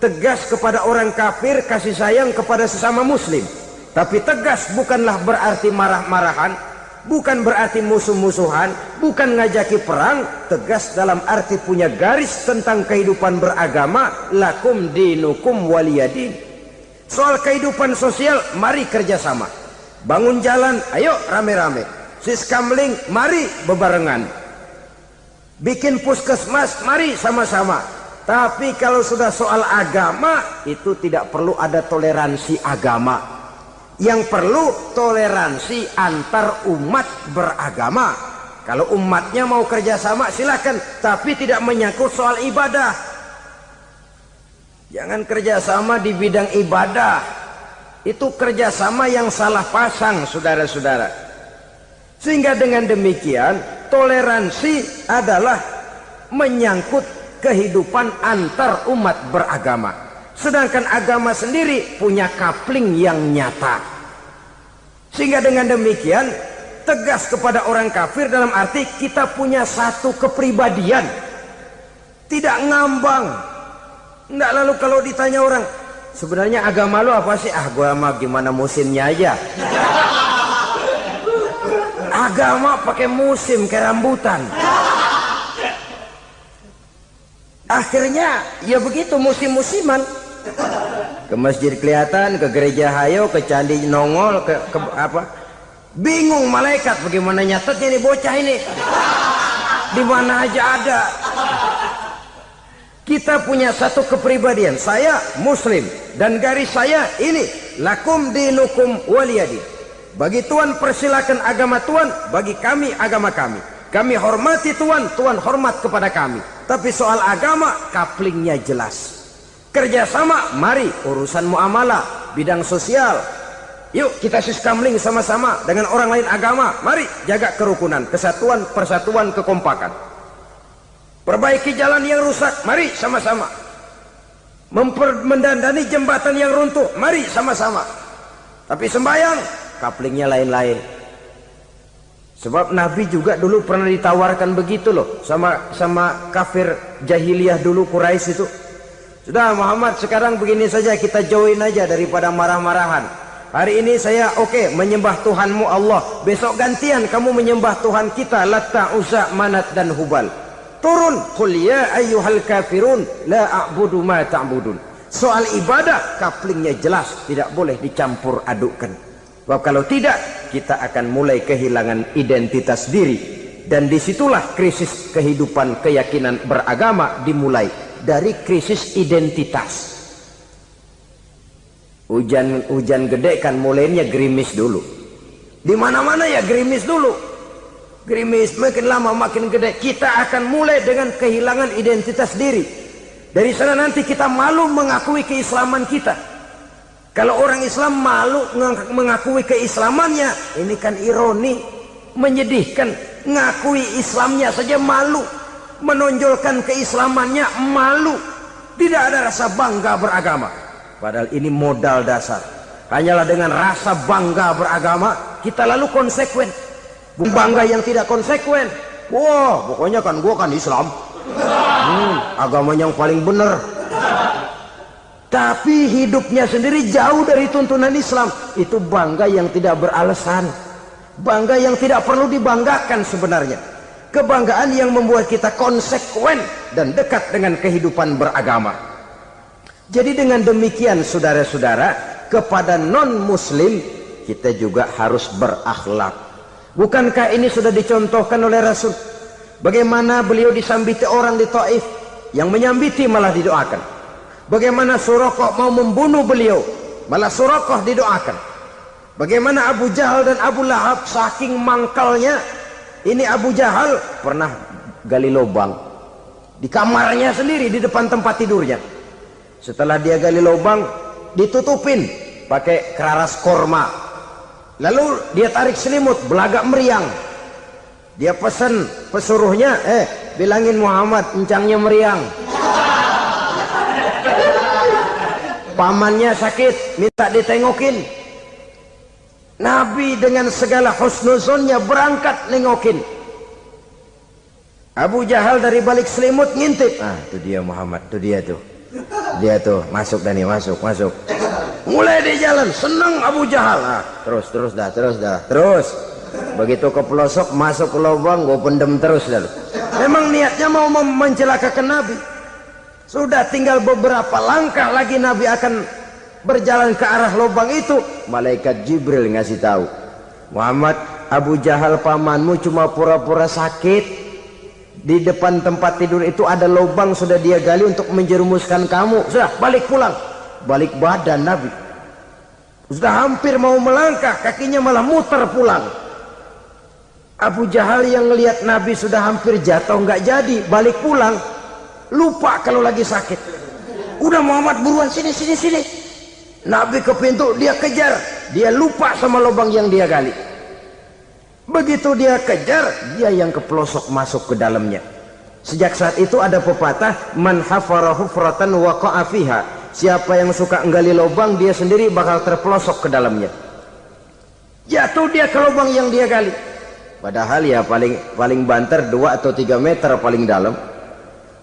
Tegas kepada orang kafir, kasih sayang kepada sesama muslim. Tapi tegas bukanlah berarti marah-marahan, bukan berarti musuh-musuhan, bukan ngajaki perang. Tegas dalam arti punya garis tentang kehidupan beragama, lakum dinukum waliyadin. Soal kehidupan sosial, mari kerjasama. Bangun jalan, ayo rame-rame. Siskamling, mari bebarengan. Bikin puskesmas, mari sama-sama. Tapi kalau sudah soal agama, itu tidak perlu ada toleransi agama. Yang perlu toleransi antar umat beragama. Kalau umatnya mau kerjasama silakan, tapi tidak menyangkut soal ibadah. Jangan kerjasama di bidang ibadah. Itu kerjasama yang salah pasang, saudara-saudara. Sehingga dengan demikian toleransi adalah menyangkut kehidupan antar umat beragama. Sedangkan agama sendiri punya kapling yang nyata. Sehingga dengan demikian tegas kepada orang kafir dalam arti kita punya satu kepribadian. Tidak ngambang. Nggak lalu kalau ditanya orang, sebenarnya agama lu apa sih? Ah, gua mah gimana musimnya aja. Agama pakai musim kayak rambutan. Akhirnya ya begitu, musim-musiman. Ke masjid kelihatan, ke gereja hayo, ke candi nongol, ke apa? Bingung malaikat bagaimana nyatetnya nih bocah ini. Di mana aja ada. Kita punya satu kepribadian. Saya muslim dan garis saya ini, lakum dinukum waliyadin. Bagi Tuhan persilakan agama Tuhan, bagi kami agama kami. Kami hormati Tuhan, Tuhan hormat kepada kami. Tapi soal agama, kaplingnya jelas. Kerjasama, mari urusan muamalah, bidang sosial. Yuk kita siskamling sama-sama dengan orang lain agama. Mari jaga kerukunan, kesatuan, persatuan, kekompakan. Perbaiki jalan yang rusak, mari sama-sama. Mendandani jembatan yang runtuh, mari sama-sama. Tapi sembahyang, kaplingnya lain-lain. Sebab Nabi juga dulu pernah ditawarkan begitu loh sama kafir jahiliyah dulu, Quraisy itu. Sudah Muhammad, sekarang begini saja, kita join aja daripada marah-marahan. Hari ini saya oke menyembah Tuhanmu Allah, besok gantian kamu menyembah Tuhan kita Latta, Uzza, Manat dan Hubal. Turun, qul ya ayyuhal kafirun la a'budu ma ta'budun. Soal ibadah kaplingnya jelas, tidak boleh dicampur adukkan. Sebab kalau tidak, kita akan mulai kehilangan identitas diri. Dan disitulah krisis kehidupan keyakinan beragama dimulai. Dari krisis identitas. Hujan gede kan mulainya gerimis dulu. Di mana-mana ya gerimis dulu. Gerimis makin lama makin gede. Kita akan mulai dengan kehilangan identitas diri. Dari sana nanti kita malu mengakui keislaman kita. Kalau orang Islam malu mengakui keislamannya, ini kan ironi, menyedihkan. Ngakui Islamnya saja malu, menonjolkan keislamannya malu. Tidak ada rasa bangga beragama. Padahal ini modal dasar. Hanyalah dengan rasa bangga beragama, kita lalu konsekuen. Bangga yang tidak konsekuen. Wah, pokoknya kan gua kan Islam. Agama yang paling benar. Tapi hidupnya sendiri jauh dari tuntunan Islam. Itu bangga yang tidak beralasan. Bangga yang tidak perlu dibanggakan sebenarnya. Kebanggaan yang membuat kita konsekuen dan dekat dengan kehidupan beragama. Jadi dengan demikian saudara-saudara, kepada non-muslim kita juga harus berakhlak. Bukankah ini sudah dicontohkan oleh Rasul? Bagaimana beliau disambiti orang di Taif, yang menyambiti malah didoakan. Bagaimana Suraqah mau membunuh beliau, malah Suraqah didoakan. Bagaimana Abu Jahal dan Abu Lahab saking mangkalnya. Ini Abu Jahal pernah gali lubang di kamarnya sendiri, di depan tempat tidurnya. Setelah dia gali lubang, ditutupin pakai keraras korma. Lalu dia tarik selimut, belagak meriang. Dia pesan pesuruhnya, bilangin Muhammad encangnya meriang. Pamannya sakit, minta ditengokin. Nabi dengan segala husnuzonnya berangkat nengokin. Abu Jahal dari balik selimut ngintip. Itu dia Muhammad, itu dia tuh. Dia tuh, masuk Dani, masuk. Mulai di jalan, seneng Abu Jahal. Terus dah. Begitu ke pelosok, masuk ke lubang, gue pendem terus lalu. Memang niatnya mau mencelakakan Nabi. Sudah tinggal beberapa langkah lagi Nabi akan berjalan ke arah lubang itu. Malaikat Jibril ngasih tahu, Muhammad, Abu Jahal pamanmu cuma pura-pura sakit. Di depan tempat tidur itu ada lubang sudah dia gali untuk menjerumuskan kamu. Sudah, balik pulang. Balik badan Nabi. Sudah hampir mau melangkah, kakinya malah muter pulang. Abu Jahal yang ngelihat Nabi sudah hampir jatuh nggak jadi, balik pulang. Lupa kalau lagi sakit. Udah Muhammad buruan sini. Nabi ke pintu, dia kejar. Dia lupa sama lubang yang dia gali. Begitu dia kejar, dia yang ke pelosok masuk ke dalamnya. Sejak saat itu ada pepatah, man hafara hufratan waqa'a fiha. Siapa yang suka nggali lubang, dia sendiri bakal terpelosok ke dalamnya. Jatuh dia ke lubang yang dia gali. Padahal ya paling banter 2 atau 3 meter paling dalam.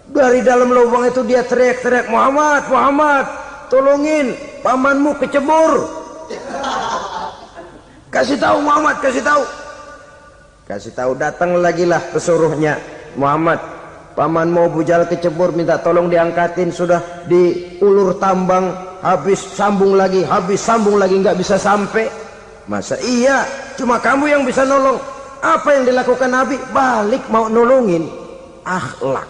Dari dalam lubang itu dia teriak-teriak, Muhammad, tolongin, pamanmu kecebur. Kasih tahu Muhammad, kasih tahu. Datang lagi lah pesuruhnya, Muhammad, pamanmu Abu Jahal kecebur, minta tolong diangkatin. Sudah diulur tambang, habis sambung lagi, nggak bisa sampai. Masa iya, cuma kamu yang bisa nolong. Apa yang dilakukan Nabi? Balik mau nolongin. Akhlak.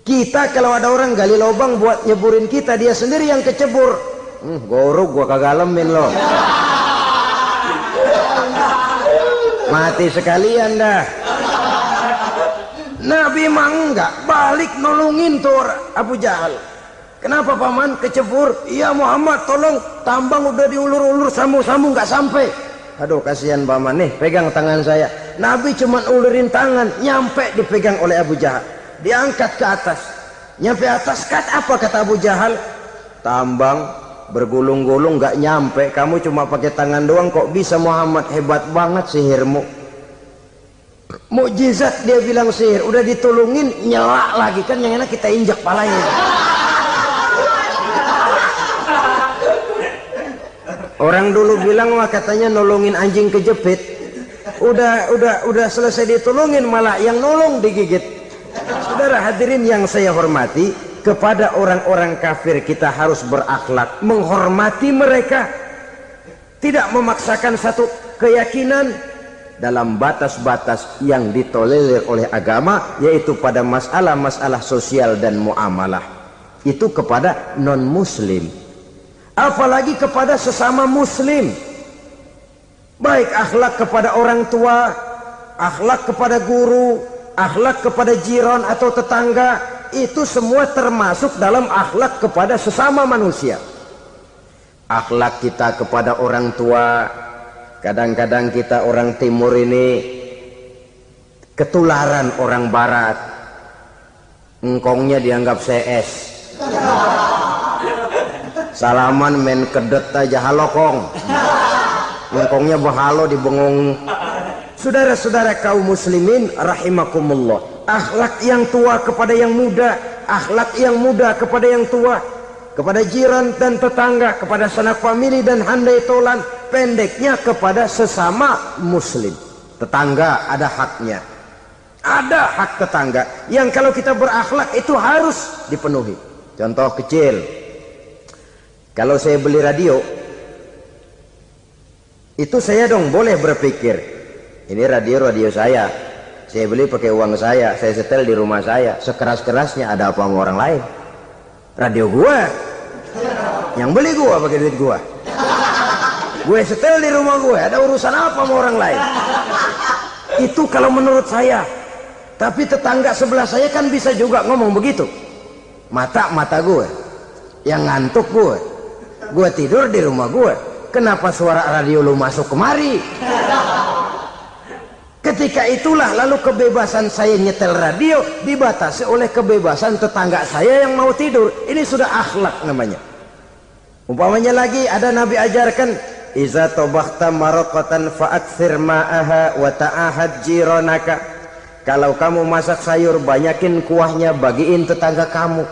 Kita kalau ada orang gali lubang buat nyeburin kita, dia sendiri yang kecebur. Gorok gua kagak lemin loh. Mati sekalian dah. Nabi mah enggak, balik nolongin tuh Abu Jahal. Kenapa paman kecebur? Iya Muhammad, tolong, tambang udah diulur-ulur, sambung-sambung nggak sampai. Aduh kasihan paman, nih pegang tangan saya. Nabi cuma ulurin tangan, nyampe dipegang oleh Abu Jahal. Diangkat ke atas. Nyampe atas, apa kata Abu Jahal? Tambang bergulung-gulung nggak nyampe, kamu cuma pakai tangan doang kok bisa Muhammad, hebat banget sihirmu. Mukjizat dia bilang sihir, udah ditolongin nyelak lagi, kan yang enak kita injak palanya. Orang dulu bilang wah katanya nolongin anjing kejepit. Udah selesai ditolongin malah yang nolong digigit. Saudara hadirin yang saya hormati, kepada orang-orang kafir kita harus berakhlak, menghormati mereka, tidak memaksakan satu keyakinan dalam batas-batas yang ditolerir oleh agama, yaitu pada masalah-masalah sosial dan muamalah. Itu kepada non-muslim, apalagi kepada sesama muslim. Baik akhlak kepada orang tua, akhlak kepada guru, akhlak kepada jiran atau tetangga, itu semua termasuk dalam akhlak kepada sesama manusia. Akhlak kita kepada orang tua, kadang-kadang kita orang timur ini ketularan orang barat. Engkongnya dianggap CS. Salaman main kedet aja, halo kong. Engkongnya bahalo dibengong. Saudara-saudara kaum muslimin rahimakumullah, akhlak yang tua kepada yang muda, akhlak yang muda kepada yang tua, kepada jiran dan tetangga, kepada sanak famili dan handai tolan, pendeknya kepada sesama muslim. Tetangga ada haknya, ada hak tetangga yang kalau kita berakhlak itu harus dipenuhi. Contoh kecil, kalau saya beli radio, itu saya dong boleh berpikir, ini radio saya beli pakai uang saya setel di rumah saya, sekeras-kerasnya ada apa sama orang lain? Radio gua, yang beli gua pakai duit gua, gue setel di rumah gue, ada urusan apa sama orang lain? Itu kalau menurut saya. Tapi tetangga sebelah saya kan bisa juga ngomong begitu, mata gue, Yang ngantuk gue tidur di rumah gue. Kenapa suara radio lu masuk kemari? Ketika itulah lalu kebebasan saya nyetel radio dibatasi oleh kebebasan tetangga saya yang mau tidur. Ini sudah akhlak namanya. Umpamanya lagi ada Nabi ajarkan, iza tobakhta maraqatan fa'akthir ma'aha wa ta'ahad jiranaka. Kalau kamu masak sayur, banyakin kuahnya, bagiin tetangga kamu.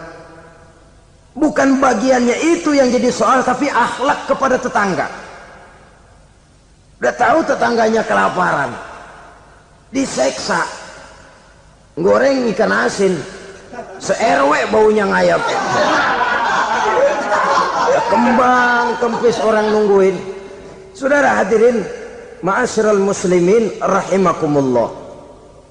Bukan bagiannya itu yang jadi soal, tapi akhlak kepada tetangga. Udah tahu tetangganya kelaparan, diseksa, goreng ikan asin, se-RW baunya ngayap, kembang kempis orang nungguin. Saudara hadirin ma'asyiral muslimin rahimakumullah.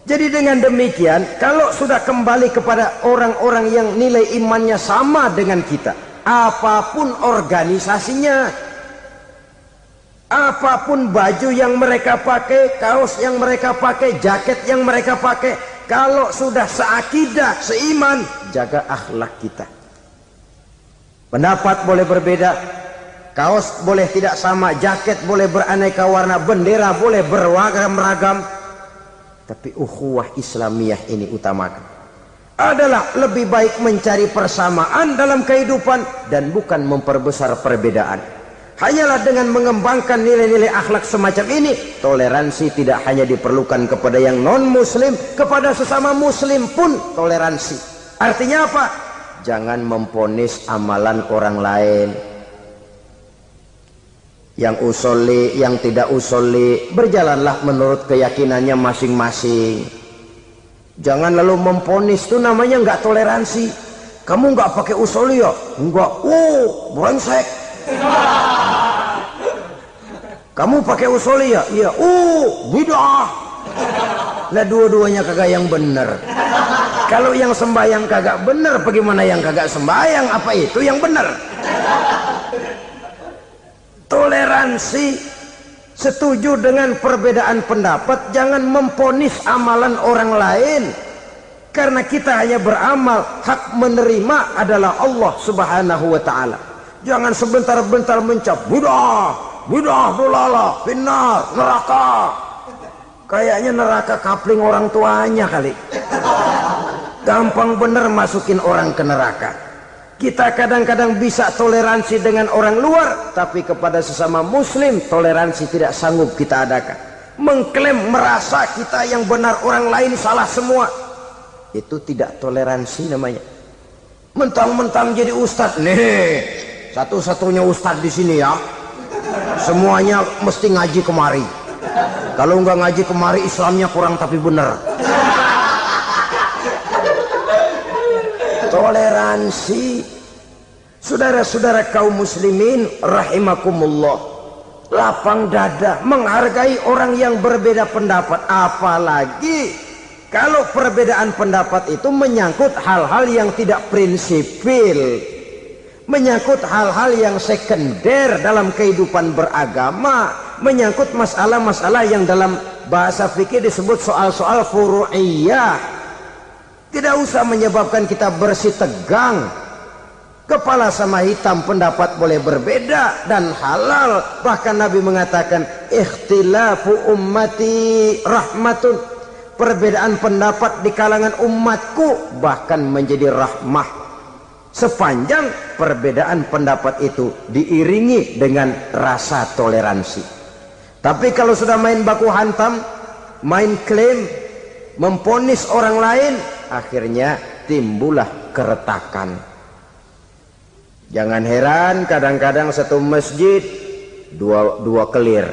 Jadi dengan demikian, kalau sudah kembali kepada orang-orang yang nilai imannya sama dengan kita, apapun organisasinya, apapun baju yang mereka pakai, kaos yang mereka pakai, jaket yang mereka pakai, kalau sudah seakidah, seiman, jaga akhlak kita. Pendapat boleh berbeda, kaos boleh tidak sama, jaket boleh beraneka warna, bendera boleh beragam-ragam, tapi ukhuwah Islamiyah ini utamakan. Adalah lebih baik mencari persamaan dalam kehidupan dan bukan memperbesar perbedaan. Hanyalah dengan mengembangkan nilai-nilai akhlak semacam ini, toleransi tidak hanya diperlukan kepada yang non-muslim, kepada sesama muslim pun toleransi. Artinya apa? Jangan memponis amalan orang lain. Yang usolli, yang tidak usolli, berjalanlah menurut keyakinannya masing-masing. Jangan lalu memponis, itu namanya nggak toleransi. Kamu nggak pakai usolli ya? Enggak. Brengsek. Kamu pakai usolli ya? Iya. Bid'ah. Nah, dua-duanya kagak yang benar. Kalau yang sembahyang kagak benar, bagaimana yang kagak sembahyang? Apa itu yang benar? Toleransi, setuju dengan perbedaan pendapat, jangan memponis amalan orang lain. Karena kita hanya beramal, hak menerima adalah Allah Subhanahu wa ta'ala. Jangan sebentar-bentar mencap bid'ah dolala, finnar, neraka. Kayaknya neraka kapling orang tuanya kali. Gampang bener masukin orang ke neraka. Kita kadang-kadang bisa toleransi dengan orang luar, tapi kepada sesama muslim toleransi tidak sanggup kita adakan. Mengklaim merasa kita yang benar, orang lain salah semua, itu tidak toleransi namanya. Mentang-mentang jadi ustadz, nih satu-satunya ustadz di sini ya, semuanya mesti ngaji kemari. Kalau nggak ngaji kemari Islamnya kurang tapi benar. Toleransi. Saudara-saudara kaum muslimin rahimakumullah, lapang dada menghargai orang yang berbeda pendapat, apalagi kalau perbedaan pendapat itu menyangkut hal-hal yang tidak prinsipil, menyangkut hal-hal yang sekunder dalam kehidupan beragama, menyangkut masalah-masalah yang dalam bahasa fikih disebut soal-soal furu'iyah. Tidak usah menyebabkan kita bersih tegang. Kepala sama hitam pendapat boleh berbeda dan halal. Bahkan Nabi mengatakan ikhtilafu ummati rahmatun. Perbedaan pendapat di kalangan umatku bahkan menjadi rahmah, sepanjang perbedaan pendapat itu diiringi dengan rasa toleransi. Tapi kalau sudah main baku hantam, main klaim, memponis orang lain, akhirnya timbullah keretakan. Jangan heran kadang-kadang satu masjid dua kelir.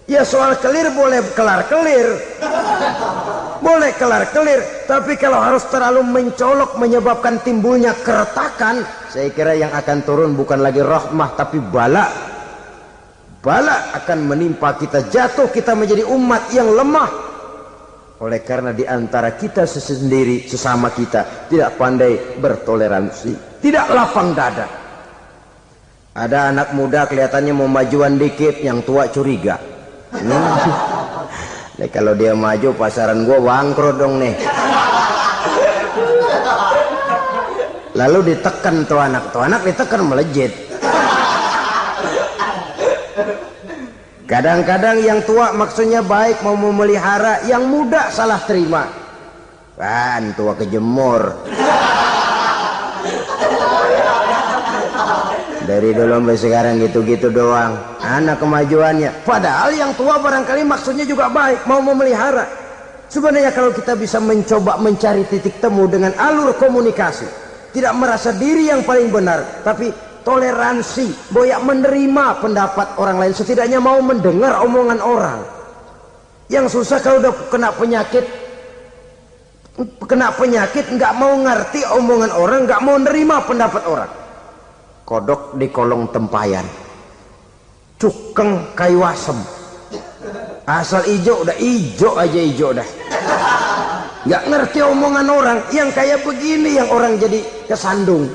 Ya soal kelir boleh kelar-kelir, boleh kelar-kelir, tapi kalau harus terlalu mencolok menyebabkan timbulnya keretakan, saya kira yang akan turun bukan lagi rahmah tapi bala. Bala akan menimpa kita, jatuh kita menjadi umat yang lemah. Oleh karena di antara kita sendiri, sesama kita tidak pandai bertoleransi, tidak lapang dada. Ada anak muda kelihatannya mau majuan dikit, yang tua curiga. Nih kalau dia maju pasaran gua bangkrut dong nih. Lalu ditekan tuh anak ditekan melejit. Kadang-kadang yang tua maksudnya baik mau memelihara, yang muda salah terima. Kan tua kejemur. Dari dulu sampai sekarang gitu-gitu doang. Anak kemajuannya. Padahal yang tua barangkali maksudnya juga baik, mau memelihara. Sebenarnya kalau kita bisa mencoba mencari titik temu dengan alur komunikasi, tidak merasa diri yang paling benar, tapi toleransi, boyak menerima pendapat orang lain, setidaknya mau mendengar omongan orang. Yang susah kalau udah kena penyakit nggak mau ngerti omongan orang, nggak mau nerima pendapat orang. Kodok di kolong tempayan, cukeng kayu asem, asal ijo udah ijo aja ijo dah. Nggak ngerti omongan orang, yang kayak begini yang orang jadi kesandung.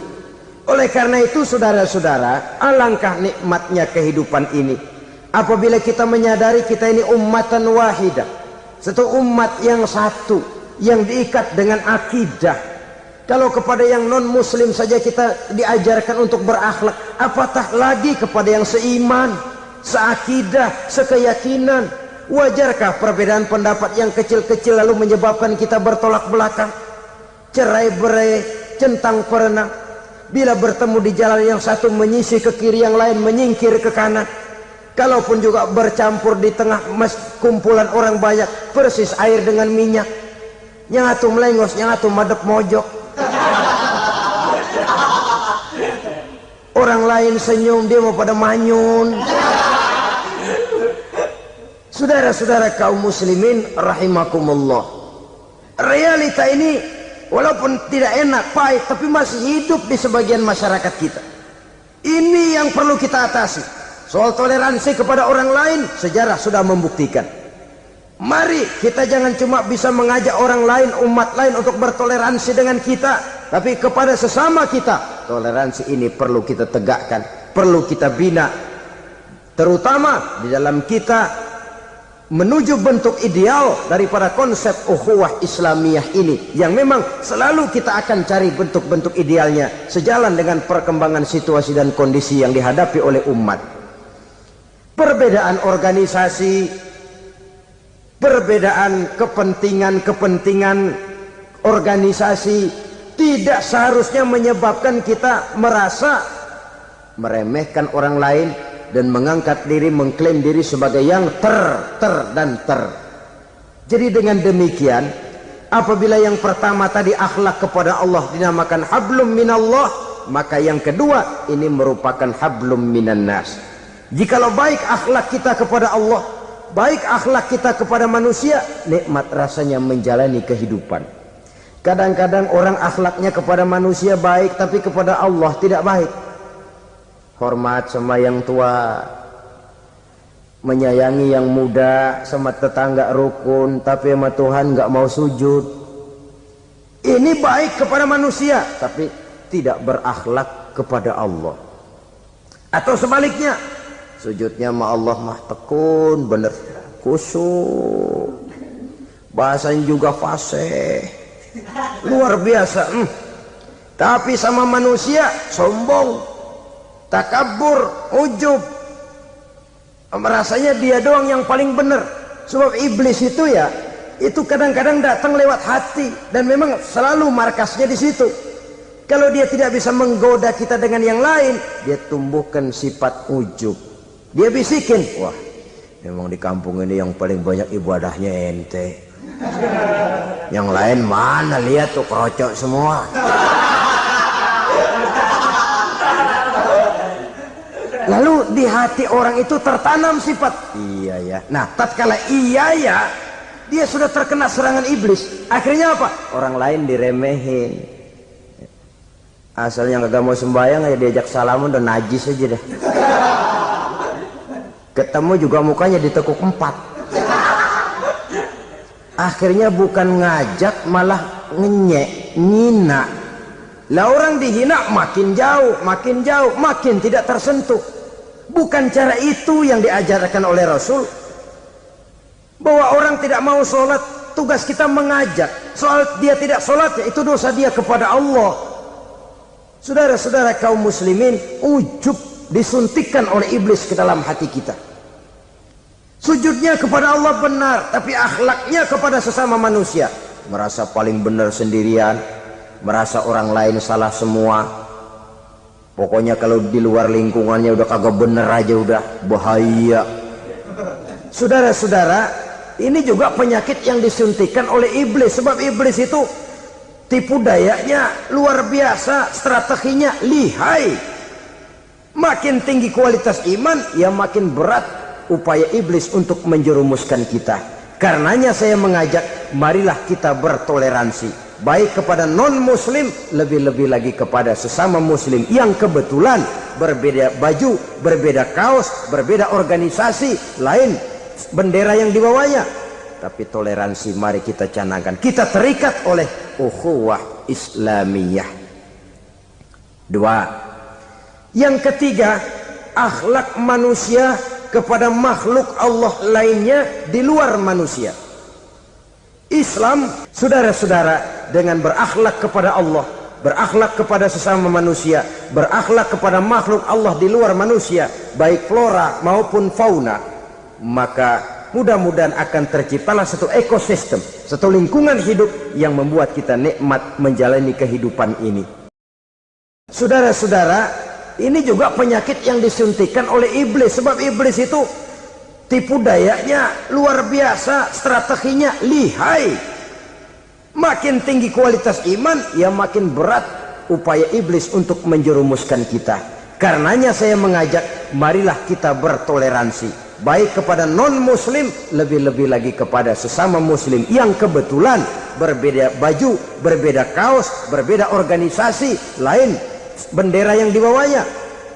Oleh karena itu saudara-saudara, alangkah nikmatnya kehidupan ini apabila kita menyadari kita ini ummatan wahidah, satu umat yang satu, yang diikat dengan akidah. Kalau kepada yang non muslim saja kita diajarkan untuk berakhlak, apatah lagi kepada yang seiman, seakidah, sekeyakinan. Wajarkah perbedaan pendapat yang kecil-kecil lalu menyebabkan kita bertolak belakang, cerai-berai, centang perenang? Bila bertemu di jalan yang satu menyisih ke kiri, yang lain menyingkir ke kanan. Kalaupun juga bercampur di tengah kumpulan orang banyak, persis air dengan minyak. Yang atu melengos, yang atu madep mojok. Orang lain senyum, dia mau pada manyun. Saudara-saudara kaum muslimin rahimakumullah, realita ini walaupun tidak enak, pahit, tapi masih hidup di sebagian masyarakat kita. Ini yang perlu kita atasi. Soal toleransi kepada orang lain, sejarah sudah membuktikan. Mari kita jangan cuma bisa mengajak orang lain, umat lain untuk bertoleransi dengan kita, tapi kepada sesama kita, toleransi ini perlu kita tegakkan, perlu kita bina, terutama di dalam kita menuju bentuk ideal daripada konsep ukhuwah Islamiyah ini, yang memang selalu kita akan cari bentuk-bentuk idealnya sejalan dengan perkembangan situasi dan kondisi yang dihadapi oleh umat. Perbedaan organisasi, perbedaan kepentingan organisasi tidak seharusnya menyebabkan kita merasa meremehkan orang lain dan mengangkat diri, mengklaim diri sebagai yang ter. Jadi dengan demikian, apabila yang pertama tadi akhlak kepada Allah dinamakan hablum minallah, maka yang kedua ini merupakan hablum minan nas. Jikalau baik akhlak kita kepada Allah, baik akhlak kita kepada manusia, nikmat rasanya menjalani kehidupan. Kadang-kadang orang akhlaknya kepada manusia baik, tapi kepada Allah tidak baik. Hormat sama yang tua, menyayangi yang muda, sama tetangga rukun, tapi sama Tuhan nggak mau sujud. Ini baik kepada manusia, tapi tidak berakhlak kepada Allah. Atau sebaliknya, sujudnya sama Allah mah tekun, bener, khusyuk, bahasanya juga fasih, luar biasa. Tapi sama manusia sombong, takabur, ujub, merasanya dia doang yang paling benar. Sebab iblis itu ya, itu kadang-kadang datang lewat hati, dan memang selalu markasnya di situ. Kalau dia tidak bisa menggoda kita dengan yang lain, dia tumbuhkan sifat ujub. Dia bisikin, wah memang di kampung ini yang paling banyak ibadahnya ente, yang lain mana, lihat tuh kerocok semua. Lalu di hati orang itu tertanam sifat iya ya. Nah, tatkala iya ya, dia sudah terkena serangan iblis. Akhirnya apa? Orang lain diremehin. Asalnya kagak mau sembahyang aja diajak salaman udah najis aja dah. Ketemu juga mukanya ditekuk 4. Akhirnya bukan ngajak malah ngenyek, ngina. Lah orang dihina makin jauh, makin tidak tersentuh. Bukan cara itu yang diajarkan oleh Rasul. Bahwa orang tidak mau sholat, tugas kita mengajak. Soal dia tidak sholat, ya itu dosa dia kepada Allah. Saudara-saudara kaum muslimin, ujub disuntikkan oleh iblis ke dalam hati kita. Sujudnya kepada Allah benar, tapi akhlaknya kepada sesama manusia. Merasa paling benar sendirian, merasa orang lain salah semua. Pokoknya kalau di luar lingkungannya udah kagak bener aja udah bahaya. Saudara-saudara, ini juga penyakit yang disuntikkan oleh iblis. Sebab iblis itu tipu dayanya luar biasa, strateginya lihai. Makin tinggi kualitas iman, ya makin berat upaya iblis untuk menjerumuskan kita. Karenanya saya mengajak, marilah kita bertoleransi, baik kepada non muslim, lebih-lebih lagi kepada sesama muslim yang kebetulan berbeda baju, berbeda kaos, berbeda organisasi, lain bendera yang dibawanya. Tapi toleransi mari kita canangkan. Kita terikat oleh ukhuwah Islamiyah. 2. Yang ketiga, akhlak manusia kepada makhluk Allah lainnya di luar manusia. Islam, saudara-saudara, dengan berakhlak kepada Allah, berakhlak kepada sesama manusia, berakhlak kepada makhluk Allah di luar manusia, baik flora maupun fauna, maka mudah-mudahan akan terciptalah satu ekosistem, satu lingkungan hidup yang membuat kita nikmat menjalani kehidupan ini. Saudara-saudara, ini juga penyakit yang disuntikkan oleh iblis. Sebab iblis itu tipu dayanya luar biasa, strateginya lihai. Makin tinggi kualitas iman, ya makin berat upaya iblis untuk menjerumuskan kita. Karenanya saya mengajak, marilah kita bertoleransi, baik kepada non muslim, lebih-lebih lagi kepada sesama muslim yang kebetulan berbeda baju, berbeda kaos, berbeda organisasi, lain bendera yang dibawanya.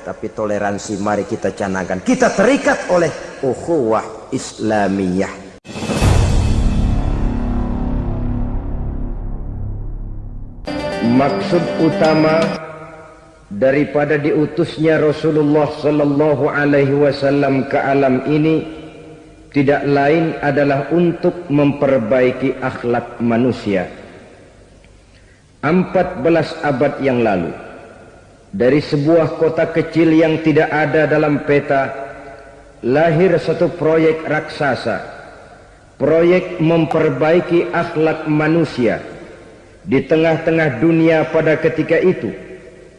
Tapi toleransi mari kita canangkan. Kita terikat oleh ukhuwah Islamiyah. Maksud utama daripada diutusnya Rasulullah sallallahu alaihi wasallam ke alam ini tidak lain adalah untuk memperbaiki akhlak manusia. 14 abad yang lalu, dari sebuah kota kecil yang tidak ada dalam peta, lahir satu proyek raksasa, proyek memperbaiki akhlak manusia. Di tengah-tengah dunia pada ketika itu,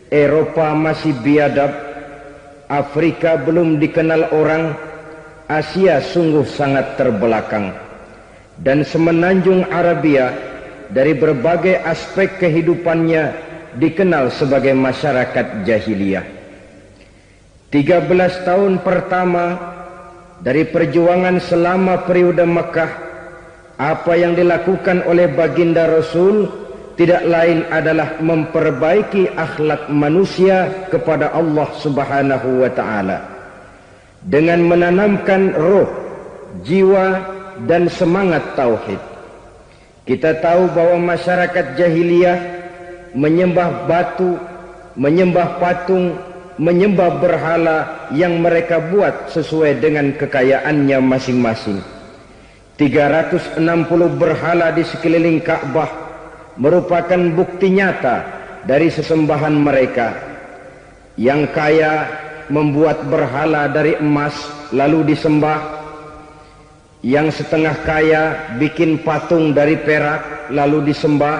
Eropa masih biadab, Afrika belum dikenal orang, Asia sungguh sangat terbelakang, dan semenanjung Arabia dari berbagai aspek kehidupannya dikenal sebagai masyarakat jahiliyah. 13 tahun pertama dari perjuangan selama periode Mekah, apa yang dilakukan oleh baginda Rasul tidak lain adalah memperbaiki akhlak manusia kepada Allah Subhanahu wa ta'ala dengan menanamkan roh, jiwa dan semangat tauhid. Kita tahu bahwa masyarakat jahiliyah menyembah batu, menyembah patung, menyembah berhala yang mereka buat sesuai dengan kekayaannya masing-masing. 360 berhala di sekeliling Ka'bah merupakan bukti nyata dari sesembahan mereka. Yang kaya membuat berhala dari emas lalu disembah, yang setengah kaya bikin patung dari perak lalu disembah,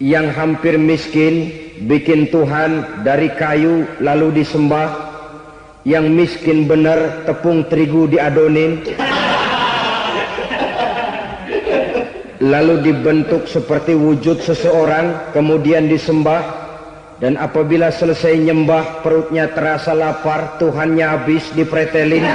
yang hampir miskin bikin Tuhan dari kayu lalu disembah, yang miskin benar tepung terigu diadonin lalu dibentuk seperti wujud seseorang kemudian disembah, dan apabila selesai nyembah perutnya terasa lapar, Tuhannya habis dipretelin.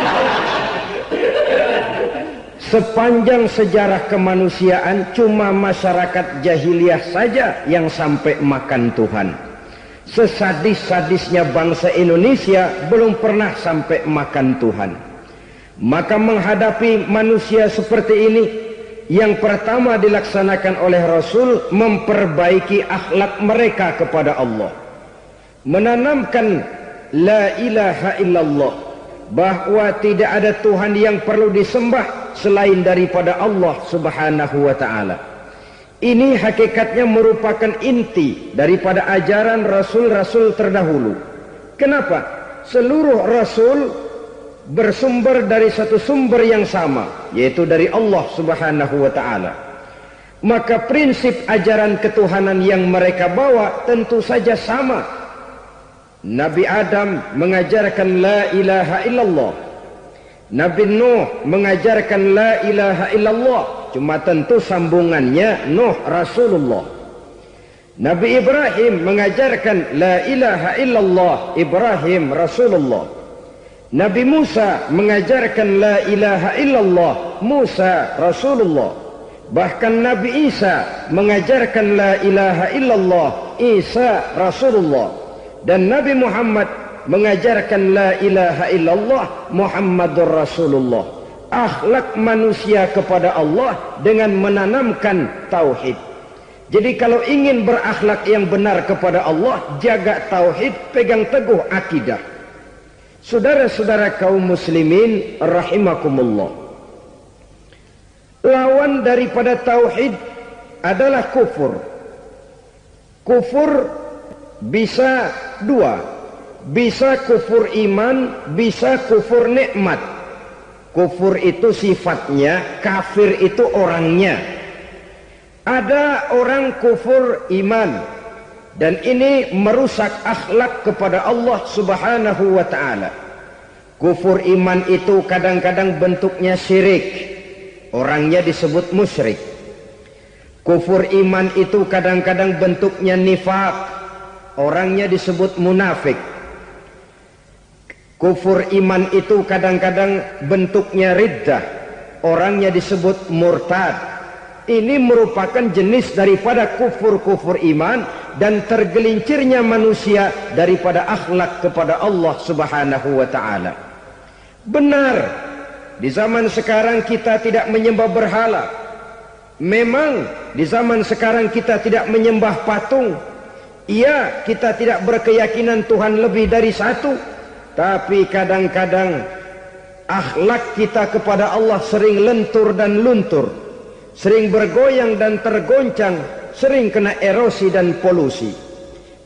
Sepanjang sejarah kemanusiaan cuma masyarakat jahiliyah saja yang sampai makan Tuhan. Sesadis-sadisnya bangsa Indonesia belum pernah sampai makan Tuhan. Maka menghadapi manusia seperti ini, yang pertama dilaksanakan oleh Rasul memperbaiki akhlak mereka kepada Allah, menanamkan la ilaha illallah, bahwa tidak ada Tuhan yang perlu disembah selain daripada Allah Subhanahu wa ta'ala. Ini hakikatnya merupakan inti daripada ajaran rasul-rasul terdahulu. Kenapa? Seluruh rasul bersumber dari satu sumber yang sama, yaitu dari Allah Subhanahu wa ta'ala. Maka prinsip ajaran ketuhanan yang mereka bawa tentu saja sama. Nabi Adam mengajarkan la ilaha illallah, Nabi Nuh mengajarkan la ilaha illallah, cuma tentu sambungannya Nuh Rasulullah. Nabi Ibrahim mengajarkan la ilaha illallah, Ibrahim Rasulullah. Nabi Musa mengajarkan la ilaha illallah, Musa Rasulullah. Bahkan Nabi Isa mengajarkan la ilaha illallah, Isa Rasulullah. Dan Nabi Muhammad mengajarkan la ilaha illallah, Muhammadur Rasulullah. Akhlak manusia kepada Allah dengan menanamkan tauhid. Jadi kalau ingin berakhlak yang benar kepada Allah, jaga tauhid, pegang teguh akidah. Saudara-saudara kaum muslimin rahimakumullah, lawan daripada tauhid adalah kufur. Kufur bisa dua, bisa kufur iman, bisa kufur nikmat. Kufur itu sifatnya, kafir itu orangnya. Ada orang kufur iman, dan ini merusak akhlak kepada Allah Subhanahu wa ta'ala. Kufur iman itu kadang-kadang bentuknya syirik, orangnya disebut musyrik. Kufur iman itu kadang-kadang bentuknya nifaq, orangnya disebut munafik. Kufur iman itu kadang-kadang bentuknya riddah, orangnya disebut murtad. Ini merupakan jenis daripada kufur-kufur iman dan tergelincirnya manusia daripada akhlak kepada Allah Subhanahu wa ta'ala. Benar, di zaman sekarang kita tidak menyembah berhala. Memang di zaman sekarang kita tidak menyembah patung. Iya, kita tidak berkeyakinan Tuhan lebih dari satu. Tapi kadang-kadang akhlak kita kepada Allah sering lentur dan luntur, sering bergoyang dan tergoncang, sering kena erosi dan polusi.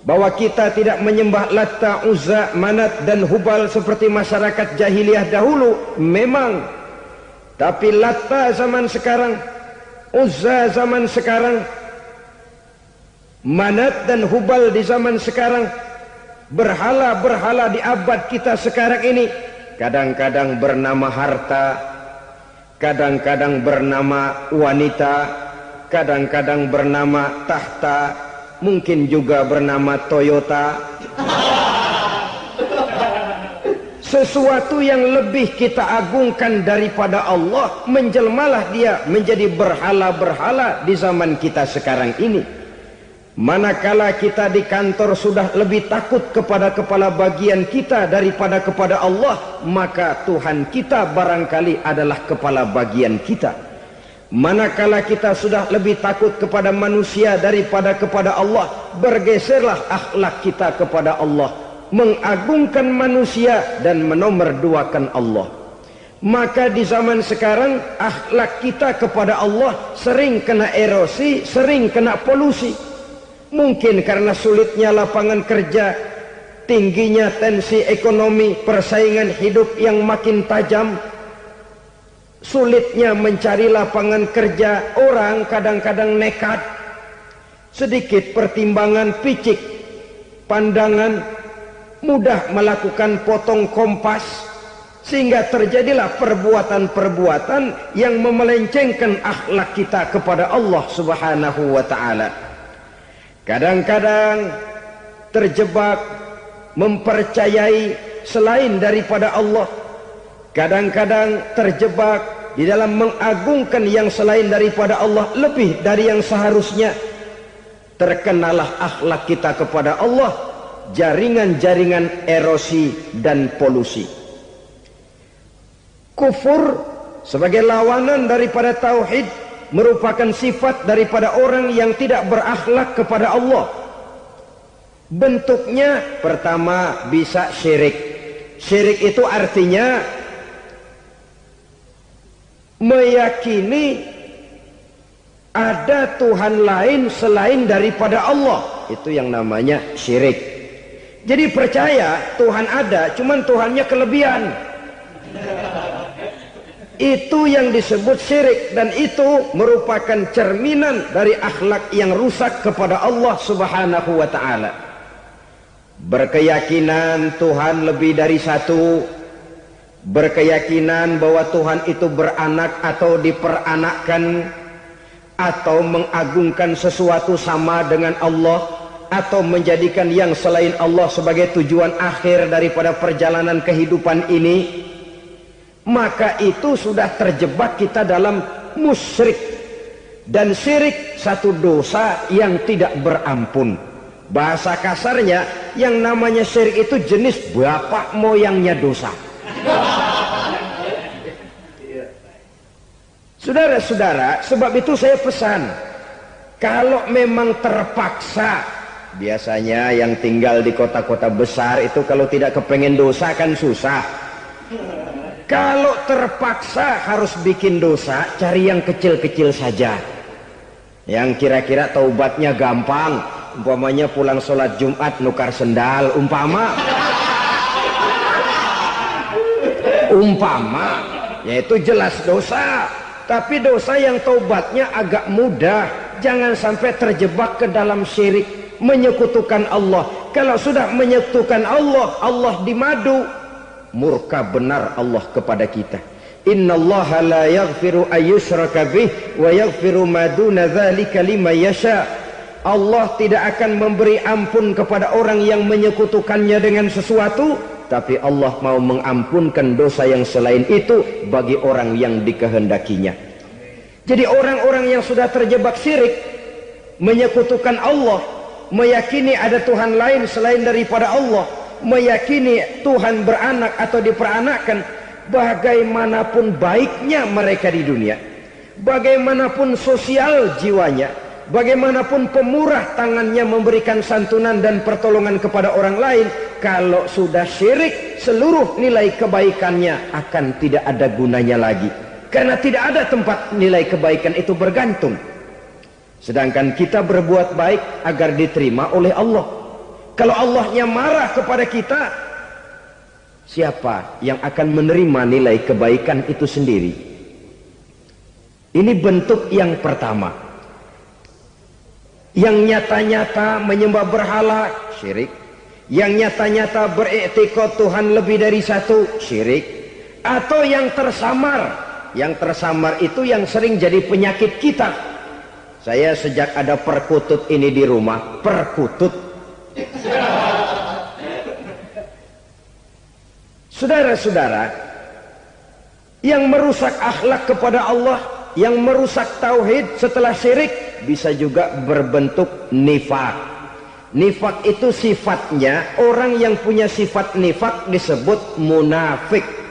Bahwa kita tidak menyembah Latta, Uzza, Manat dan Hubal seperti masyarakat jahiliyah dahulu, memang. Tapi Latta zaman sekarang, Uzza zaman sekarang, Manat dan Hubal di zaman sekarang, berhala-berhala di abad kita sekarang ini, kadang-kadang bernama harta, kadang-kadang bernama wanita, kadang-kadang bernama tahta, mungkin juga bernama Toyota. Sesuatu yang lebih kita agungkan daripada Allah, menjelmalah dia menjadi berhala-berhala di zaman kita sekarang ini. Manakala kita di kantor sudah lebih takut kepada kepala bagian kita daripada kepada Allah, maka Tuhan kita barangkali adalah kepala bagian kita. Manakala kita sudah lebih takut kepada manusia daripada kepada Allah, bergeserlah akhlak kita kepada Allah, mengagungkan manusia dan menomorduakan Allah. Maka di zaman sekarang akhlak kita kepada Allah sering kena erosi, sering kena polusi. Mungkin karena sulitnya lapangan kerja, tingginya tensi ekonomi, persaingan hidup yang makin tajam, sulitnya mencari lapangan kerja, orang kadang-kadang nekat, sedikit pertimbangan, picik pandangan, mudah melakukan potong kompas, sehingga terjadilah perbuatan-perbuatan yang memelencengkan akhlak kita kepada Allah Subhanahu wa ta'ala. Kadang-kadang terjebak mempercayai selain daripada Allah, kadang-kadang terjebak di dalam mengagungkan yang selain daripada Allah lebih dari yang seharusnya. Terkenalah akhlak kita kepada Allah jaringan-jaringan erosi dan polusi. Kufur sebagai lawanan daripada tauhid merupakan sifat daripada orang yang tidak berakhlak kepada Allah. Bentuknya pertama bisa syirik. Syirik itu artinya meyakini ada Tuhan lain selain daripada Allah. Itu yang namanya syirik. Jadi percaya Tuhan ada, cuman Tuhannya kelebihan. Itu yang disebut syirik, dan itu merupakan cerminan dari akhlak yang rusak kepada Allah Subhanahu wa ta'ala. Berkeyakinan Tuhan lebih dari satu, berkeyakinan bahwa Tuhan itu beranak atau diperanakkan, atau mengagungkan sesuatu sama dengan Allah, atau menjadikan yang selain Allah sebagai tujuan akhir daripada perjalanan kehidupan ini, maka itu sudah terjebak kita dalam musyrik. Dan syirik satu dosa yang tidak berampun. Bahasa kasarnya, yang namanya syirik itu jenis bapak moyangnya dosa. Saudara-saudara, sebab itu saya pesan, kalau memang terpaksa, biasanya yang tinggal di kota-kota besar itu kalau tidak kepengen dosa kan susah. Kalau terpaksa harus bikin dosa, cari yang kecil-kecil saja, yang kira-kira taubatnya gampang. Umpamanya pulang sholat Jumat nukar sendal, umpama, yaitu jelas dosa. Tapi dosa yang taubatnya agak mudah. Jangan sampai terjebak ke dalam syirik, menyekutukan Allah. Kalau sudah menyekutukan Allah, Allah dimadu, murka benar Allah kepada kita. Innallaha la yaghfiru ayyushraka bih wa yaghfiru ma duna dzalika liman yasha. Allah tidak akan memberi ampun kepada orang yang menyekutukannya dengan sesuatu, tapi Allah mau mengampunkan dosa yang selain itu bagi orang yang dikehendakinya. Jadi orang-orang yang sudah terjebak syirik, menyekutukan Allah, meyakini ada Tuhan lain selain daripada Allah, meyakini Tuhan beranak atau diperanakkan, bagaimanapun baiknya mereka di dunia, bagaimanapun sosial jiwanya, bagaimanapun pemurah tangannya memberikan santunan dan pertolongan kepada orang lain, kalau sudah syirik, seluruh nilai kebaikannya akan tidak ada gunanya lagi. Karena tidak ada tempat nilai kebaikan itu bergantung. Sedangkan kita berbuat baik agar diterima oleh Allah. Kalau Allahnya marah kepada kita, siapa yang akan menerima nilai kebaikan itu sendiri? Ini bentuk yang pertama. Yang nyata-nyata menyembah berhala, syirik. Yang nyata-nyata beriktikad Tuhan lebih dari satu, syirik. Atau yang tersamar. Yang tersamar itu yang sering jadi penyakit kita. Saya sejak ada perkutut ini di rumah, perkutut. Saudara-saudara, yang merusak akhlak kepada Allah, yang merusak tauhid setelah syirik, bisa juga berbentuk nifak. Nifak itu sifatnya, orang yang punya sifat nifak disebut munafik.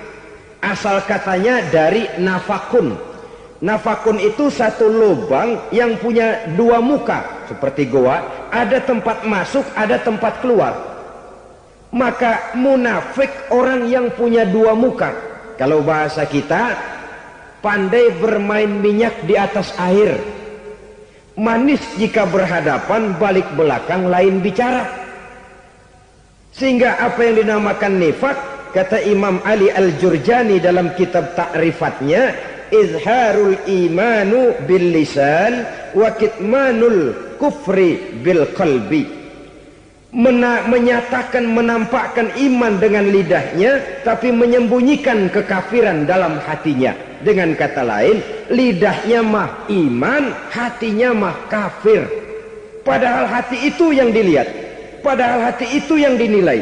Asal katanya dari nafakun. Nafakun itu satu lubang yang punya dua muka, seperti goa, ada tempat masuk, ada tempat keluar. Maka munafik orang yang punya dua muka. Kalau bahasa kita, pandai bermain minyak di atas air, manis jika berhadapan, balik belakang lain bicara. Sehingga apa yang dinamakan nifak, kata Imam Ali Al-Jurjani dalam kitab ta'rifatnya, izharul imanu bil lisan wa kitmanul kufri bil qalbi. Menyatakan, menampakkan iman dengan lidahnya, tapi menyembunyikan kekafiran dalam hatinya. Dengan kata lain, lidahnya mah iman, hatinya mah kafir. Padahal hati itu yang dilihat, padahal hati itu yang dinilai.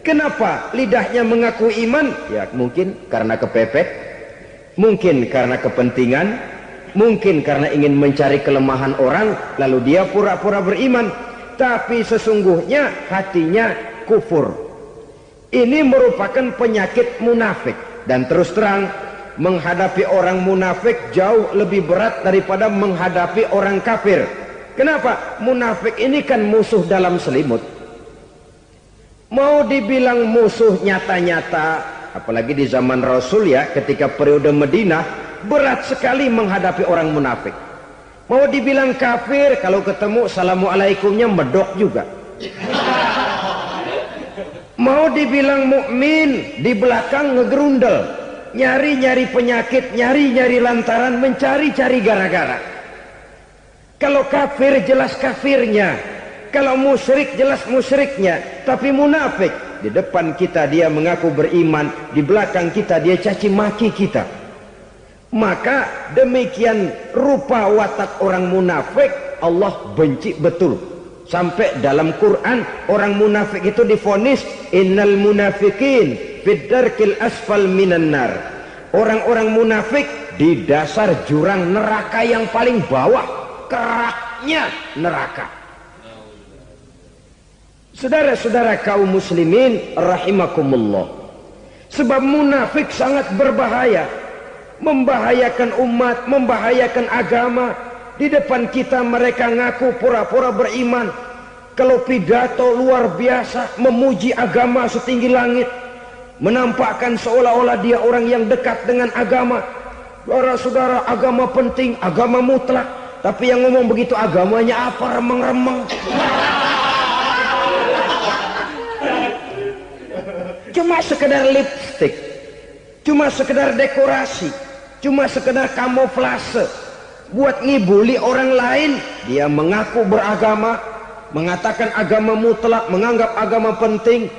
Kenapa lidahnya mengaku iman? Ya mungkin karena kepepet, mungkin karena kepentingan, mungkin karena ingin mencari kelemahan orang, lalu dia pura-pura beriman. Tapi sesungguhnya hatinya kufur. Ini merupakan penyakit munafik. Dan terus terang, menghadapi orang munafik jauh lebih berat daripada menghadapi orang kafir. Kenapa? Munafik ini kan musuh dalam selimut. Mau dibilang musuh nyata-nyata, apalagi di zaman Rasul ya, ketika periode Madinah, berat sekali menghadapi orang munafik. Mau dibilang kafir, kalau ketemu assalamualaikumnya medok juga. Mau dibilang mukmin, di belakang ngegerundel, nyari-nyari penyakit, nyari-nyari lantaran, mencari-cari gara-gara. Kalau kafir jelas kafirnya, kalau musyrik jelas musyriknya. Tapi munafik, di depan kita dia mengaku beriman, di belakang kita dia caci maki kita. Maka demikian rupa watak orang munafik Allah benci betul. Sampai dalam Quran orang munafik itu divonis innal munafiqin fid darkil asfal minan nar. Orang-orang munafik di dasar jurang neraka yang paling bawah, keraknya neraka. Saudara-saudara kaum muslimin rahimakumullah. Sebab munafik sangat berbahaya, membahayakan umat, membahayakan agama. Di depan kita mereka ngaku pura-pura beriman. Kalau pidato luar biasa, memuji agama setinggi langit, menampakkan seolah-olah dia orang yang dekat dengan agama. Saudara-saudara, agama penting, agama mutlak. Tapi yang ngomong begitu agamanya apa? Remeng-remeng. Cuma sekedar lipstick, cuma sekedar dekorasi, cuma sekedar kamuflase buat ngibuli orang lain. Dia mengaku beragama, mengatakan agama mutlak, menganggap agama penting,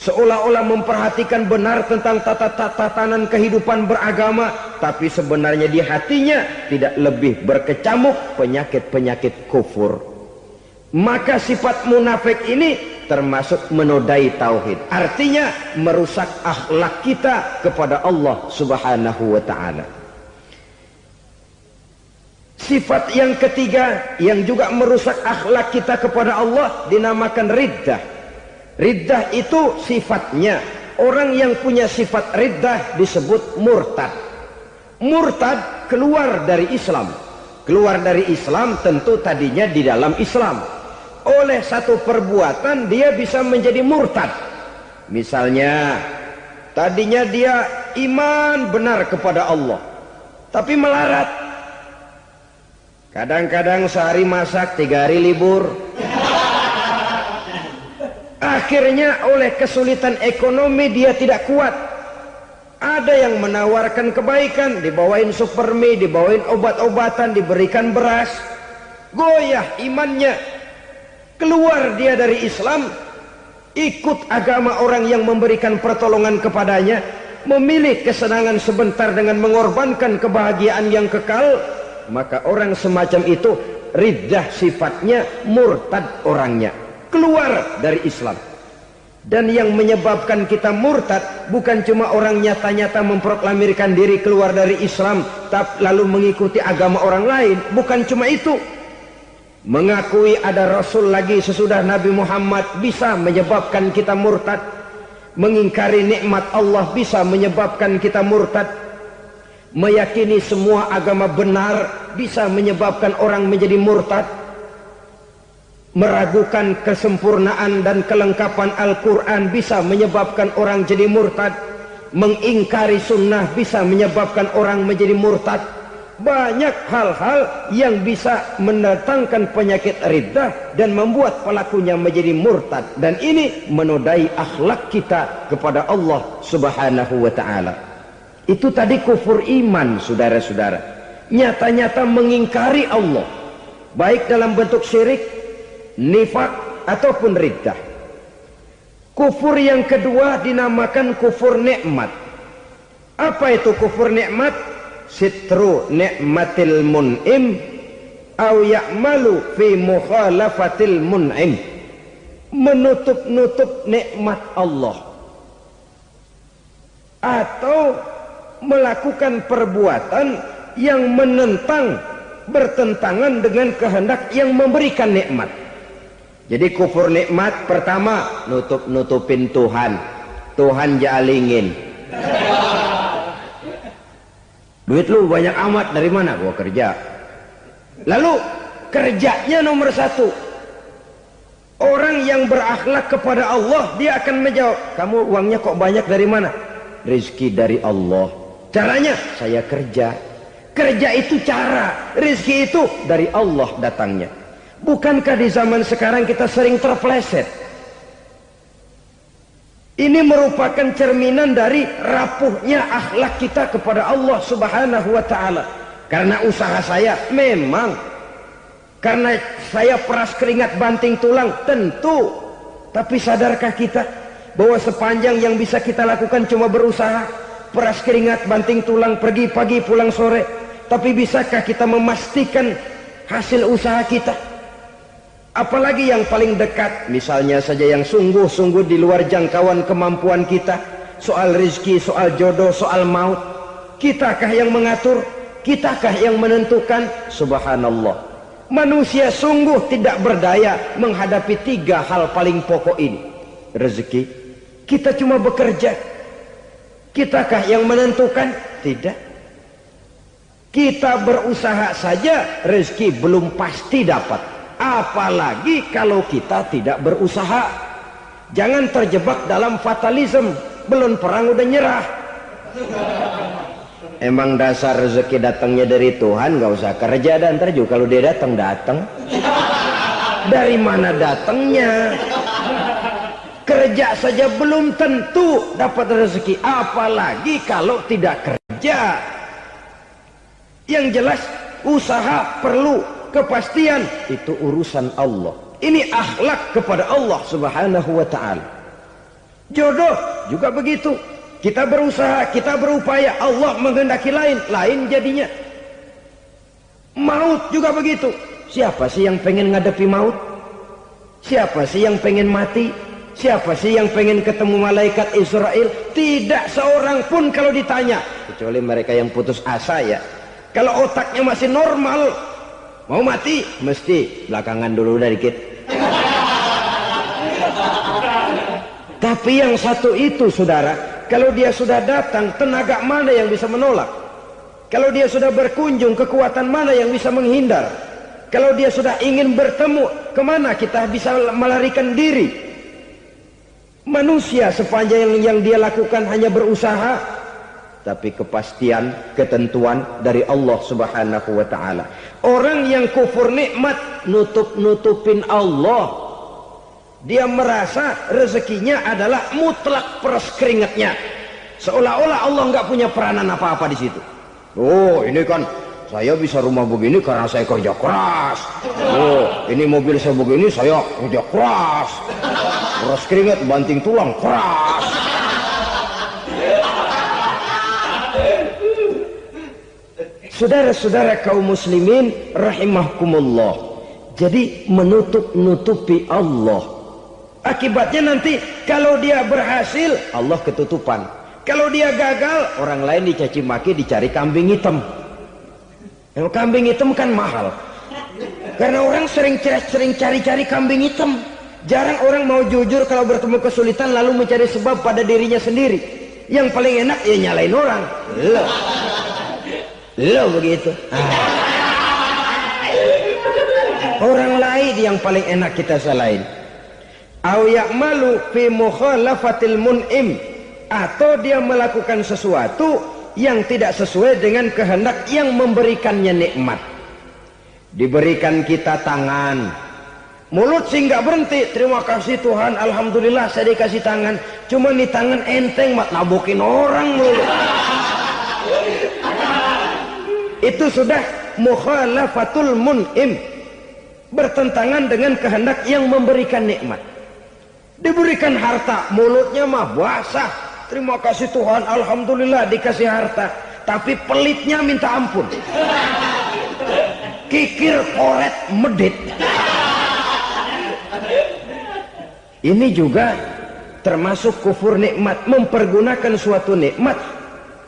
seolah-olah memperhatikan benar tentang tatanan kehidupan beragama, tapi sebenarnya di hatinya tidak lebih berkecamuk penyakit-penyakit kufur. Maka sifat munafik ini termasuk menodai tauhid, artinya merusak akhlak kita kepada Allah Subhanahu wa ta'ala. Sifat yang ketiga yang juga merusak akhlak kita kepada Allah dinamakan riddah. Riddah itu sifatnya, orang yang punya sifat riddah disebut murtad. Murtad keluar dari Islam. Keluar dari Islam tentu tadinya di dalam Islam. Oleh satu perbuatan dia bisa menjadi murtad. Misalnya tadinya dia iman benar kepada Allah, tapi melarat. Kadang-kadang sehari masak, 3 hari libur. Akhirnya oleh kesulitan ekonomi dia tidak kuat. Ada yang menawarkan kebaikan, dibawain supermi, dibawain obat-obatan, diberikan beras. Goyah imannya. Keluar dia dari Islam, ikut agama orang yang memberikan pertolongan kepadanya, memilih kesenangan sebentar dengan mengorbankan kebahagiaan yang kekal. Maka orang semacam itu riddah sifatnya, murtad orangnya, keluar dari Islam. Dan yang menyebabkan kita murtad bukan cuma orang nyata-nyata memproklamirkan diri keluar dari Islam tapi lalu mengikuti agama orang lain, bukan cuma itu. Mengakui ada Rasul lagi sesudah Nabi Muhammad bisa menyebabkan kita murtad. Mengingkari nikmat Allah bisa menyebabkan kita murtad. Meyakini semua agama benar bisa menyebabkan orang menjadi murtad. Meragukan kesempurnaan dan kelengkapan Al-Quran bisa menyebabkan orang jadi murtad. Mengingkari sunnah bisa menyebabkan orang menjadi murtad. Banyak hal-hal yang bisa mendatangkan penyakit riddah dan membuat pelakunya menjadi murtad. Dan ini menodai akhlak kita kepada Allah Subhanahu wa ta'ala. Itu tadi kufur iman, saudara-saudara. Nyata-nyata mengingkari Allah, baik dalam bentuk syirik, nifak, ataupun riddah. Kufur yang kedua dinamakan kufur nikmat. Apa itu kufur nikmat? Sitru ni'matil mun'im au ya'malu fi mukhalafatil mun'im. Menutup-nutup nikmat Allah atau melakukan perbuatan yang menentang, bertentangan dengan kehendak yang memberikan nikmat. Jadi kufur nikmat pertama, nutup-nutupin Tuhan. Tuhan jalingin. Duit lu banyak amat, dari mana? Gua kerja. Lalu kerjanya nomor 1. Orang yang berakhlak kepada Allah, dia akan menjawab, kamu uangnya kok banyak, dari mana? Rezeki dari Allah. Caranya, saya kerja. Kerja itu cara, rezeki itu dari Allah datangnya. Bukankah di zaman sekarang kita sering terpeleset? Ini merupakan cerminan dari rapuhnya akhlak kita kepada Allah Subhanahu wa ta'ala. Karena usaha saya memang, karena saya peras keringat banting tulang, tentu. Tapi sadarkah kita bahwa sepanjang yang bisa kita lakukan cuma berusaha, peras keringat banting tulang, pergi pagi pulang sore? Tapi bisakah kita memastikan hasil usaha kita? Apalagi yang paling dekat, misalnya saja yang sungguh-sungguh di luar jangkauan kemampuan kita, soal rezeki, soal jodoh, soal maut. Kitakah yang mengatur? Kitakah yang menentukan? Subhanallah. Manusia sungguh tidak berdaya menghadapi 3 hal paling pokok ini. Rezeki, kita cuma bekerja. Kitakah yang menentukan? Tidak. Kita berusaha saja, rezeki belum pasti dapat. Apalagi kalau kita tidak berusaha. Jangan terjebak dalam fatalisme. Belum perang udah nyerah. Emang dasar rezeki datangnya dari Tuhan, gak usah kerja, dan ntar juga kalau dia datang. Dari mana datangnya? Kerja saja belum tentu dapat rezeki, apalagi kalau tidak kerja. Yang jelas usaha perlu kepastian, itu urusan Allah. Ini akhlak kepada Allah Subhanahu wa ta'ala. Jodoh juga begitu. Kita berusaha, kita berupaya, Allah menghendaki lain jadinya. Maut juga begitu. Siapa sih yang pengen ngadepi maut? Siapa sih yang pengen mati? Siapa sih yang pengen ketemu malaikat Israel? Tidak seorang pun kalau ditanya, kecuali mereka yang putus asa ya. Kalau otaknya masih normal, mau mati mesti belakangan dulu udah dikit. Tapi yang satu itu saudara, kalau dia sudah datang, tenaga mana yang bisa menolak? Kalau dia sudah berkunjung, kekuatan mana yang bisa menghindar? Kalau dia sudah ingin bertemu, kemana kita bisa melarikan diri? Manusia sepanjang yang dia lakukan hanya berusaha, tapi kepastian, ketentuan dari Allah Subhanahu wa ta'ala. Orang yang kufur nikmat, nutupin Allah. Dia merasa rezekinya adalah mutlak peras keringatnya, seolah-olah Allah nggak punya peranan apa-apa di situ. Oh, ini kan saya bisa rumah begini karena saya kerja keras. Oh, ini mobil saya begini saya kerja keras. Peras keringat banting tulang keras. Saudara-saudara kaum muslimin rahimahkumullah. Jadi menutupi Allah. Akibatnya nanti kalau dia berhasil, Allah ketutupan. Kalau dia gagal, orang lain dicaci maki, dicari kambing hitam. Yang kambing hitam kan mahal. Karena orang sering cari-cari kambing hitam. Jarang orang mau jujur kalau bertemu kesulitan lalu mencari sebab pada dirinya sendiri. Yang paling enak ya nyalain orang. Lo begitu. Orang lain yang paling enak kita salahin. Au ya'malu fi mukhalafatil mun'im, atau dia melakukan sesuatu yang tidak sesuai dengan kehendak yang memberikannya nikmat. Diberikan kita tangan, mulut sih nggak berhenti, terima kasih Tuhan, alhamdulillah saya dikasih tangan. Cuma nih tangan enteng mat nabokin orang mulut. Itu sudah mukhalafatul mun'im, bertentangan dengan kehendak yang memberikan nikmat. Diberikan harta, mulutnya mah basah, terima kasih Tuhan, alhamdulillah dikasih harta, tapi pelitnya minta ampun, kikir koret medit. Ini juga termasuk kufur nikmat, mempergunakan suatu nikmat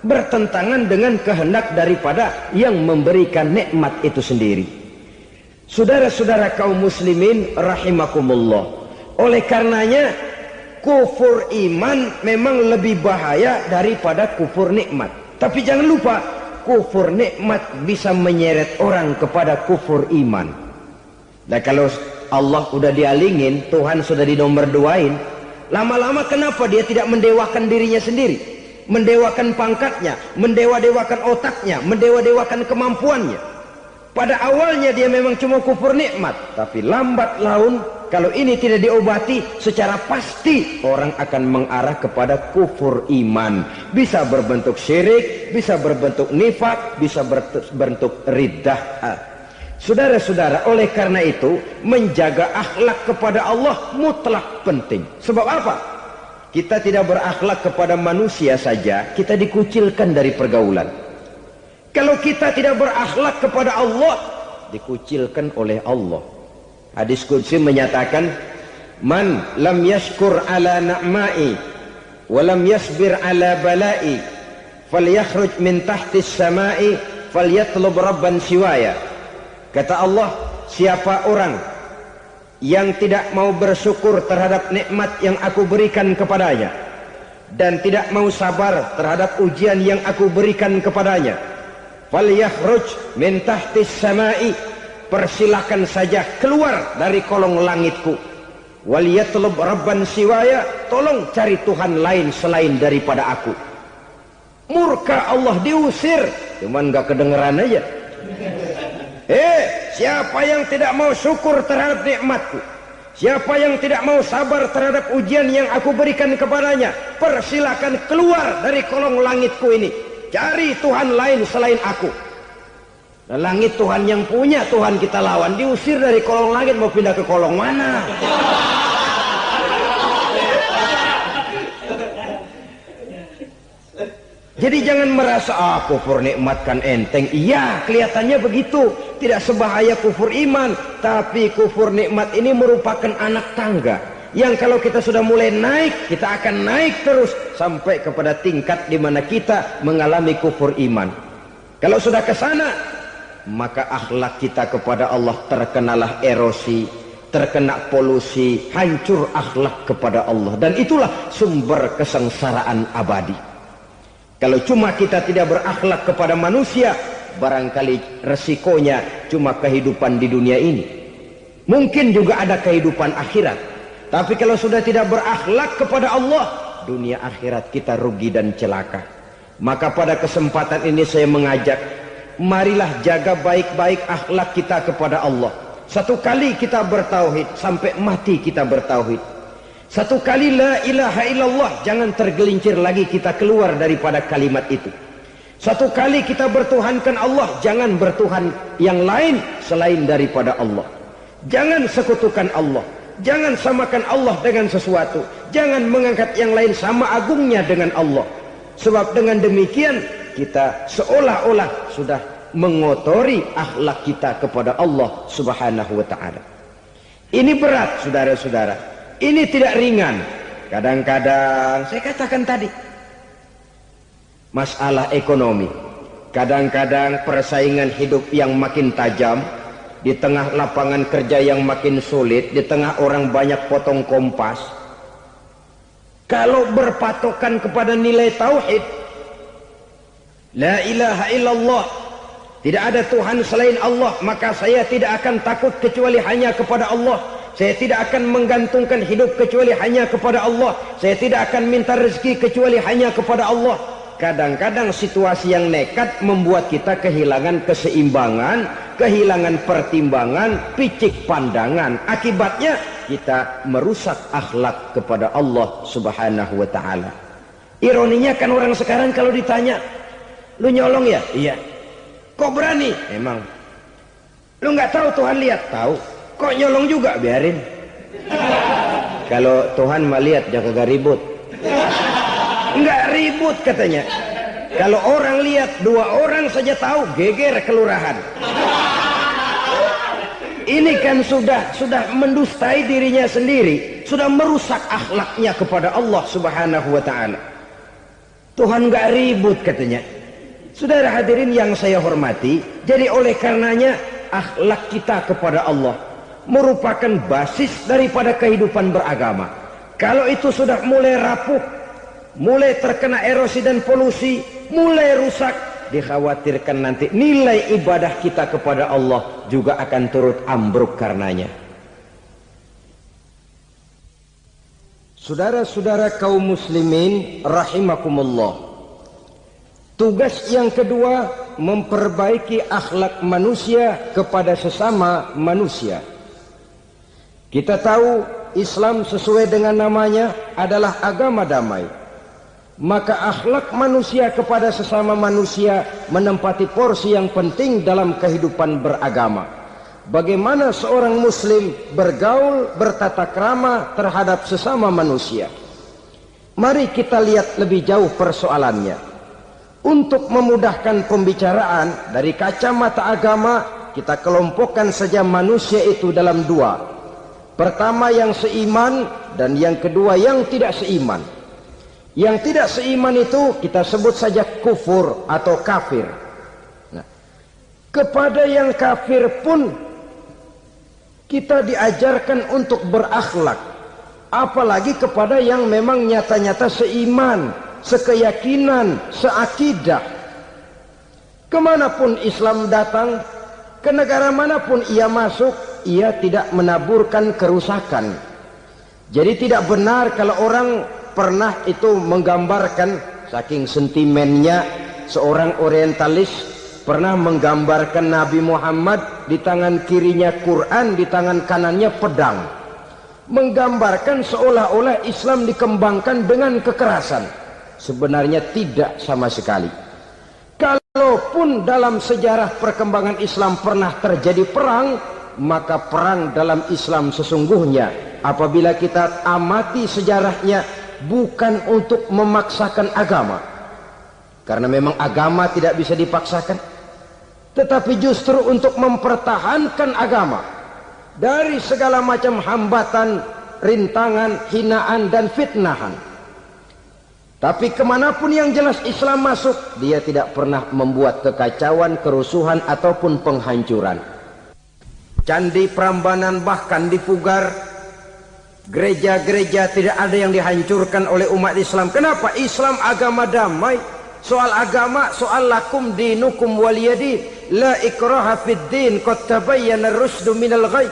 bertentangan dengan kehendak daripada yang memberikan nikmat itu sendiri. Saudara-saudara kaum muslimin rahimakumullah. Oleh karenanya kufur iman memang lebih bahaya daripada kufur nikmat. Tapi jangan lupa, kufur nikmat bisa menyeret orang kepada kufur iman. Nah kalau Allah udah dialingin, Tuhan sudah dinomor duain, lama-lama kenapa dia tidak mendewakan dirinya sendiri? mendewakan pangkatnya, mendewa-dewakan otaknya, mendewa-dewakan kemampuannya. Pada awalnya dia memang cuma kufur nikmat, tapi lambat laun kalau ini tidak diobati, secara pasti orang akan mengarah kepada kufur iman. Bisa berbentuk syirik, bisa berbentuk nifak, bisa berbentuk riddah. Saudara-saudara, oleh karena itu menjaga akhlak kepada Allah mutlak penting. Sebab apa? Kita tidak berakhlak kepada manusia saja, kita dikucilkan dari pergaulan. Kalau kita tidak berakhlak kepada Allah, dikucilkan oleh Allah. Hadis qudsi menyatakan, man lam yashkur ala na'mai wa lam yasbir ala balai falyakhruj min tahtis samai falyatlub rabban siwaya. Kata Allah, siapa orang yang tidak mau bersyukur terhadap nikmat yang aku berikan kepadanya dan tidak mau sabar terhadap ujian yang aku berikan kepadanya, falyakhruj min tahtis samai, persilahkan saja keluar dari kolong langitku, waliyatlub rabban siwaya, tolong cari Tuhan lain selain daripada aku. Murka Allah, diusir, cuman gak kedengeran aja. Siapa yang tidak mau syukur terhadap nikmatku, siapa yang tidak mau sabar terhadap ujian yang aku berikan kepadanya, persilahkan keluar dari kolong langitku ini, cari Tuhan lain selain aku. Nah, langit Tuhan yang punya, Tuhan kita lawan, diusir dari kolong langit, mau pindah ke kolong mana? Jadi jangan merasa kufur nikmat kan enteng. Iya, kelihatannya begitu, tidak sebahaya kufur iman. Tapi kufur nikmat ini merupakan anak tangga yang kalau kita sudah mulai naik, kita akan naik terus sampai kepada tingkat di mana kita mengalami kufur iman. Kalau sudah ke sana, maka akhlak kita kepada Allah terkenalah erosi, terkena polusi, hancur akhlak kepada Allah, dan itulah sumber kesengsaraan abadi. Kalau cuma kita tidak berakhlak kepada manusia, barangkali resikonya cuma kehidupan di dunia ini. Mungkin juga ada kehidupan akhirat. Tapi kalau sudah tidak berakhlak kepada Allah, dunia akhirat kita rugi dan celaka. Maka pada kesempatan ini saya mengajak, marilah jaga baik-baik akhlak kita kepada Allah. Satu kali kita bertauhid, sampai mati kita bertauhid. Satu kali la ilaha illallah, jangan tergelincir lagi kita keluar daripada kalimat itu. Satu kali kita bertuhankan Allah, jangan bertuhan yang lain selain daripada Allah. Jangan sekutukan Allah, jangan samakan Allah dengan sesuatu, jangan mengangkat yang lain sama agungnya dengan Allah. Sebab dengan demikian kita seolah-olah sudah mengotori akhlak kita kepada Allah subhanahu wa ta'ala. Ini berat, saudara-saudara. Ini tidak ringan. Kadang-kadang saya katakan tadi, masalah ekonomi, kadang-kadang persaingan hidup yang makin tajam, di tengah lapangan kerja yang makin sulit, di tengah orang banyak potong kompas. Kalau berpatokan kepada nilai tauhid, la ilaha illallah, tidak ada Tuhan selain Allah, maka saya tidak akan takut kecuali hanya kepada Allah. Saya tidak akan menggantungkan hidup kecuali hanya kepada Allah. Saya tidak akan minta rezeki kecuali hanya kepada Allah. Kadang-kadang situasi yang nekat membuat kita kehilangan keseimbangan, kehilangan pertimbangan, picik pandangan. Akibatnya kita merusak akhlak kepada Allah subhanahu wa ta'ala. Ironinya kan orang sekarang kalau ditanya, lu nyolong ya? Iya. Kok berani? Emang. Lu nggak tahu Tuhan lihat? Tahu. Kok nyolong juga? Biarin. Kalau Tuhan mah lihat, jangan kagak ribut. Enggak ribut katanya. Kalau orang lihat, 2 orang saja tahu, geger kelurahan. Ini kan sudah mendustai dirinya sendiri, sudah merusak akhlaknya kepada Allah subhanahu wa ta'ala. Tuhan enggak ribut katanya. Saudara hadirin yang saya hormati, jadi oleh karenanya akhlak kita kepada Allah merupakan basis daripada kehidupan beragama. Kalau itu sudah mulai rapuh, mulai terkena erosi dan polusi, mulai rusak, dikhawatirkan nanti nilai ibadah kita kepada Allah juga akan turut ambruk karenanya. Saudara-saudara kaum muslimin rahimakumullah, Tugas yang kedua, memperbaiki akhlak manusia kepada sesama manusia. Kita tahu Islam sesuai dengan namanya adalah agama damai. Maka akhlak manusia kepada sesama manusia menempati porsi yang penting dalam kehidupan beragama. Bagaimana seorang muslim bergaul, bertata krama terhadap sesama manusia. Mari kita lihat lebih jauh persoalannya. Untuk memudahkan pembicaraan dari kacamata agama, kita kelompokkan saja manusia itu dalam dua. Pertama yang seiman dan yang kedua yang tidak seiman. Yang tidak seiman itu kita sebut saja kufur atau kafir. Nah, kepada yang kafir pun kita diajarkan untuk berakhlak. Apalagi kepada yang memang nyata-nyata seiman, sekeyakinan, seakidah. Kemanapun Islam datang, ke negara manapun ia masuk, ia tidak menaburkan kerusakan. Jadi tidak benar kalau orang pernah itu menggambarkan, saking sentimennya seorang orientalis pernah menggambarkan Nabi Muhammad di tangan kirinya Quran, di tangan kanannya pedang. Menggambarkan seolah-olah Islam dikembangkan dengan kekerasan. Sebenarnya tidak sama sekali. Kalaupun dalam sejarah perkembangan Islam pernah terjadi perang, maka perang dalam Islam sesungguhnya apabila kita amati sejarahnya bukan untuk memaksakan agama. Karena memang agama tidak bisa dipaksakan. Tetapi justru untuk mempertahankan agama dari segala macam hambatan, rintangan, hinaan dan fitnahan. Tapi kemanapun yang jelas Islam masuk, dia tidak pernah membuat kekacauan, kerusuhan ataupun penghancuran. Candi Prambanan bahkan dipugar, gereja-gereja tidak ada yang dihancurkan oleh umat Islam. Kenapa? Islam agama damai. Soal agama, soal lakum dinukum waliyadin, la ikraha fid din, qad tabayyana ar-rusydu minal ghayy.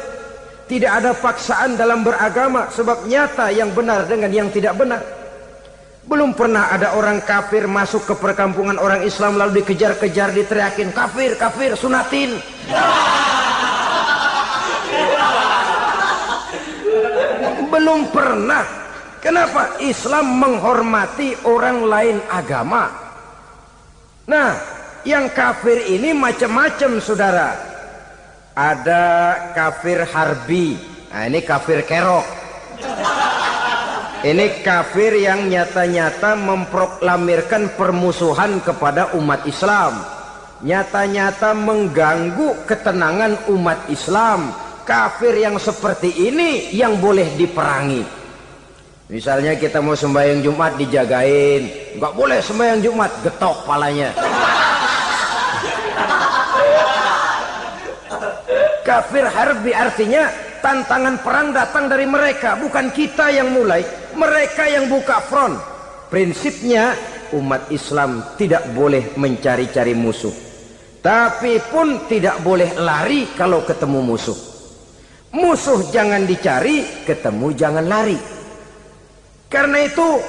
Tidak ada paksaan dalam beragama, sebab nyata yang benar dengan yang tidak benar. Belum pernah ada orang kafir masuk ke perkampungan orang Islam lalu dikejar-kejar, diteriakin kafir, kafir, sunatin. Belum pernah. Kenapa? Islam menghormati orang lain agama. Nah, yang kafir ini macam-macam, saudara. Ada kafir harbi. Nah, ini kafir kerok. Ini kafir yang nyata-nyata memproklamirkan permusuhan kepada umat Islam. Nyata-nyata mengganggu ketenangan umat Islam. Kafir yang seperti ini yang boleh diperangi. Misalnya kita mau sembahyang Jumat dijagain. Nggak boleh sembahyang Jumat, getok palanya. Kafir harbi artinya tantangan perang datang dari mereka, bukan kita yang mulai. Mereka yang buka front. Prinsipnya umat Islam tidak boleh mencari-cari musuh, tapi pun tidak boleh lari kalau ketemu musuh. Musuh jangan dicari, ketemu jangan lari. Karena itu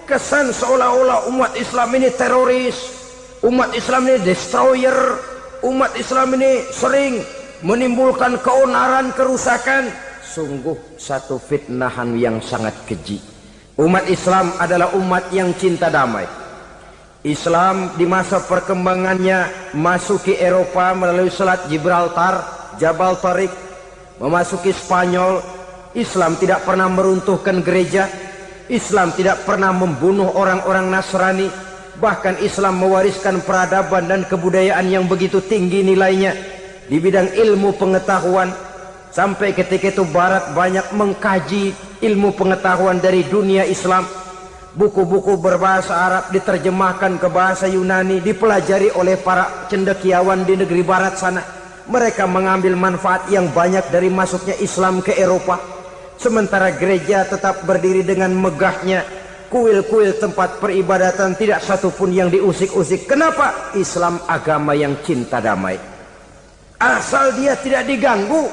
kesan seolah-olah umat Islam ini teroris, umat Islam ini destroyer, umat Islam ini sering menimbulkan keonaran, kerusakan. Sungguh satu fitnahan yang sangat keji. Umat Islam adalah umat yang cinta damai. Islam di masa perkembangannya masuki Eropa melalui Selat Gibraltar, Jabal Tariq, memasuki Spanyol. Islam tidak pernah meruntuhkan gereja. Islam tidak pernah membunuh orang-orang Nasrani. Bahkan Islam mewariskan peradaban dan kebudayaan yang begitu tinggi nilainya di bidang ilmu pengetahuan. Sampai ketika itu Barat banyak mengkaji ilmu pengetahuan dari dunia Islam. Buku-buku berbahasa Arab diterjemahkan ke bahasa Yunani, dipelajari oleh para cendekiawan di negeri Barat sana. Mereka mengambil manfaat yang banyak dari masuknya Islam ke Eropa. Sementara gereja tetap berdiri dengan megahnya. Kuil-kuil tempat peribadatan tidak satupun yang diusik-usik. Kenapa? Islam agama yang cinta damai. Asal dia tidak diganggu,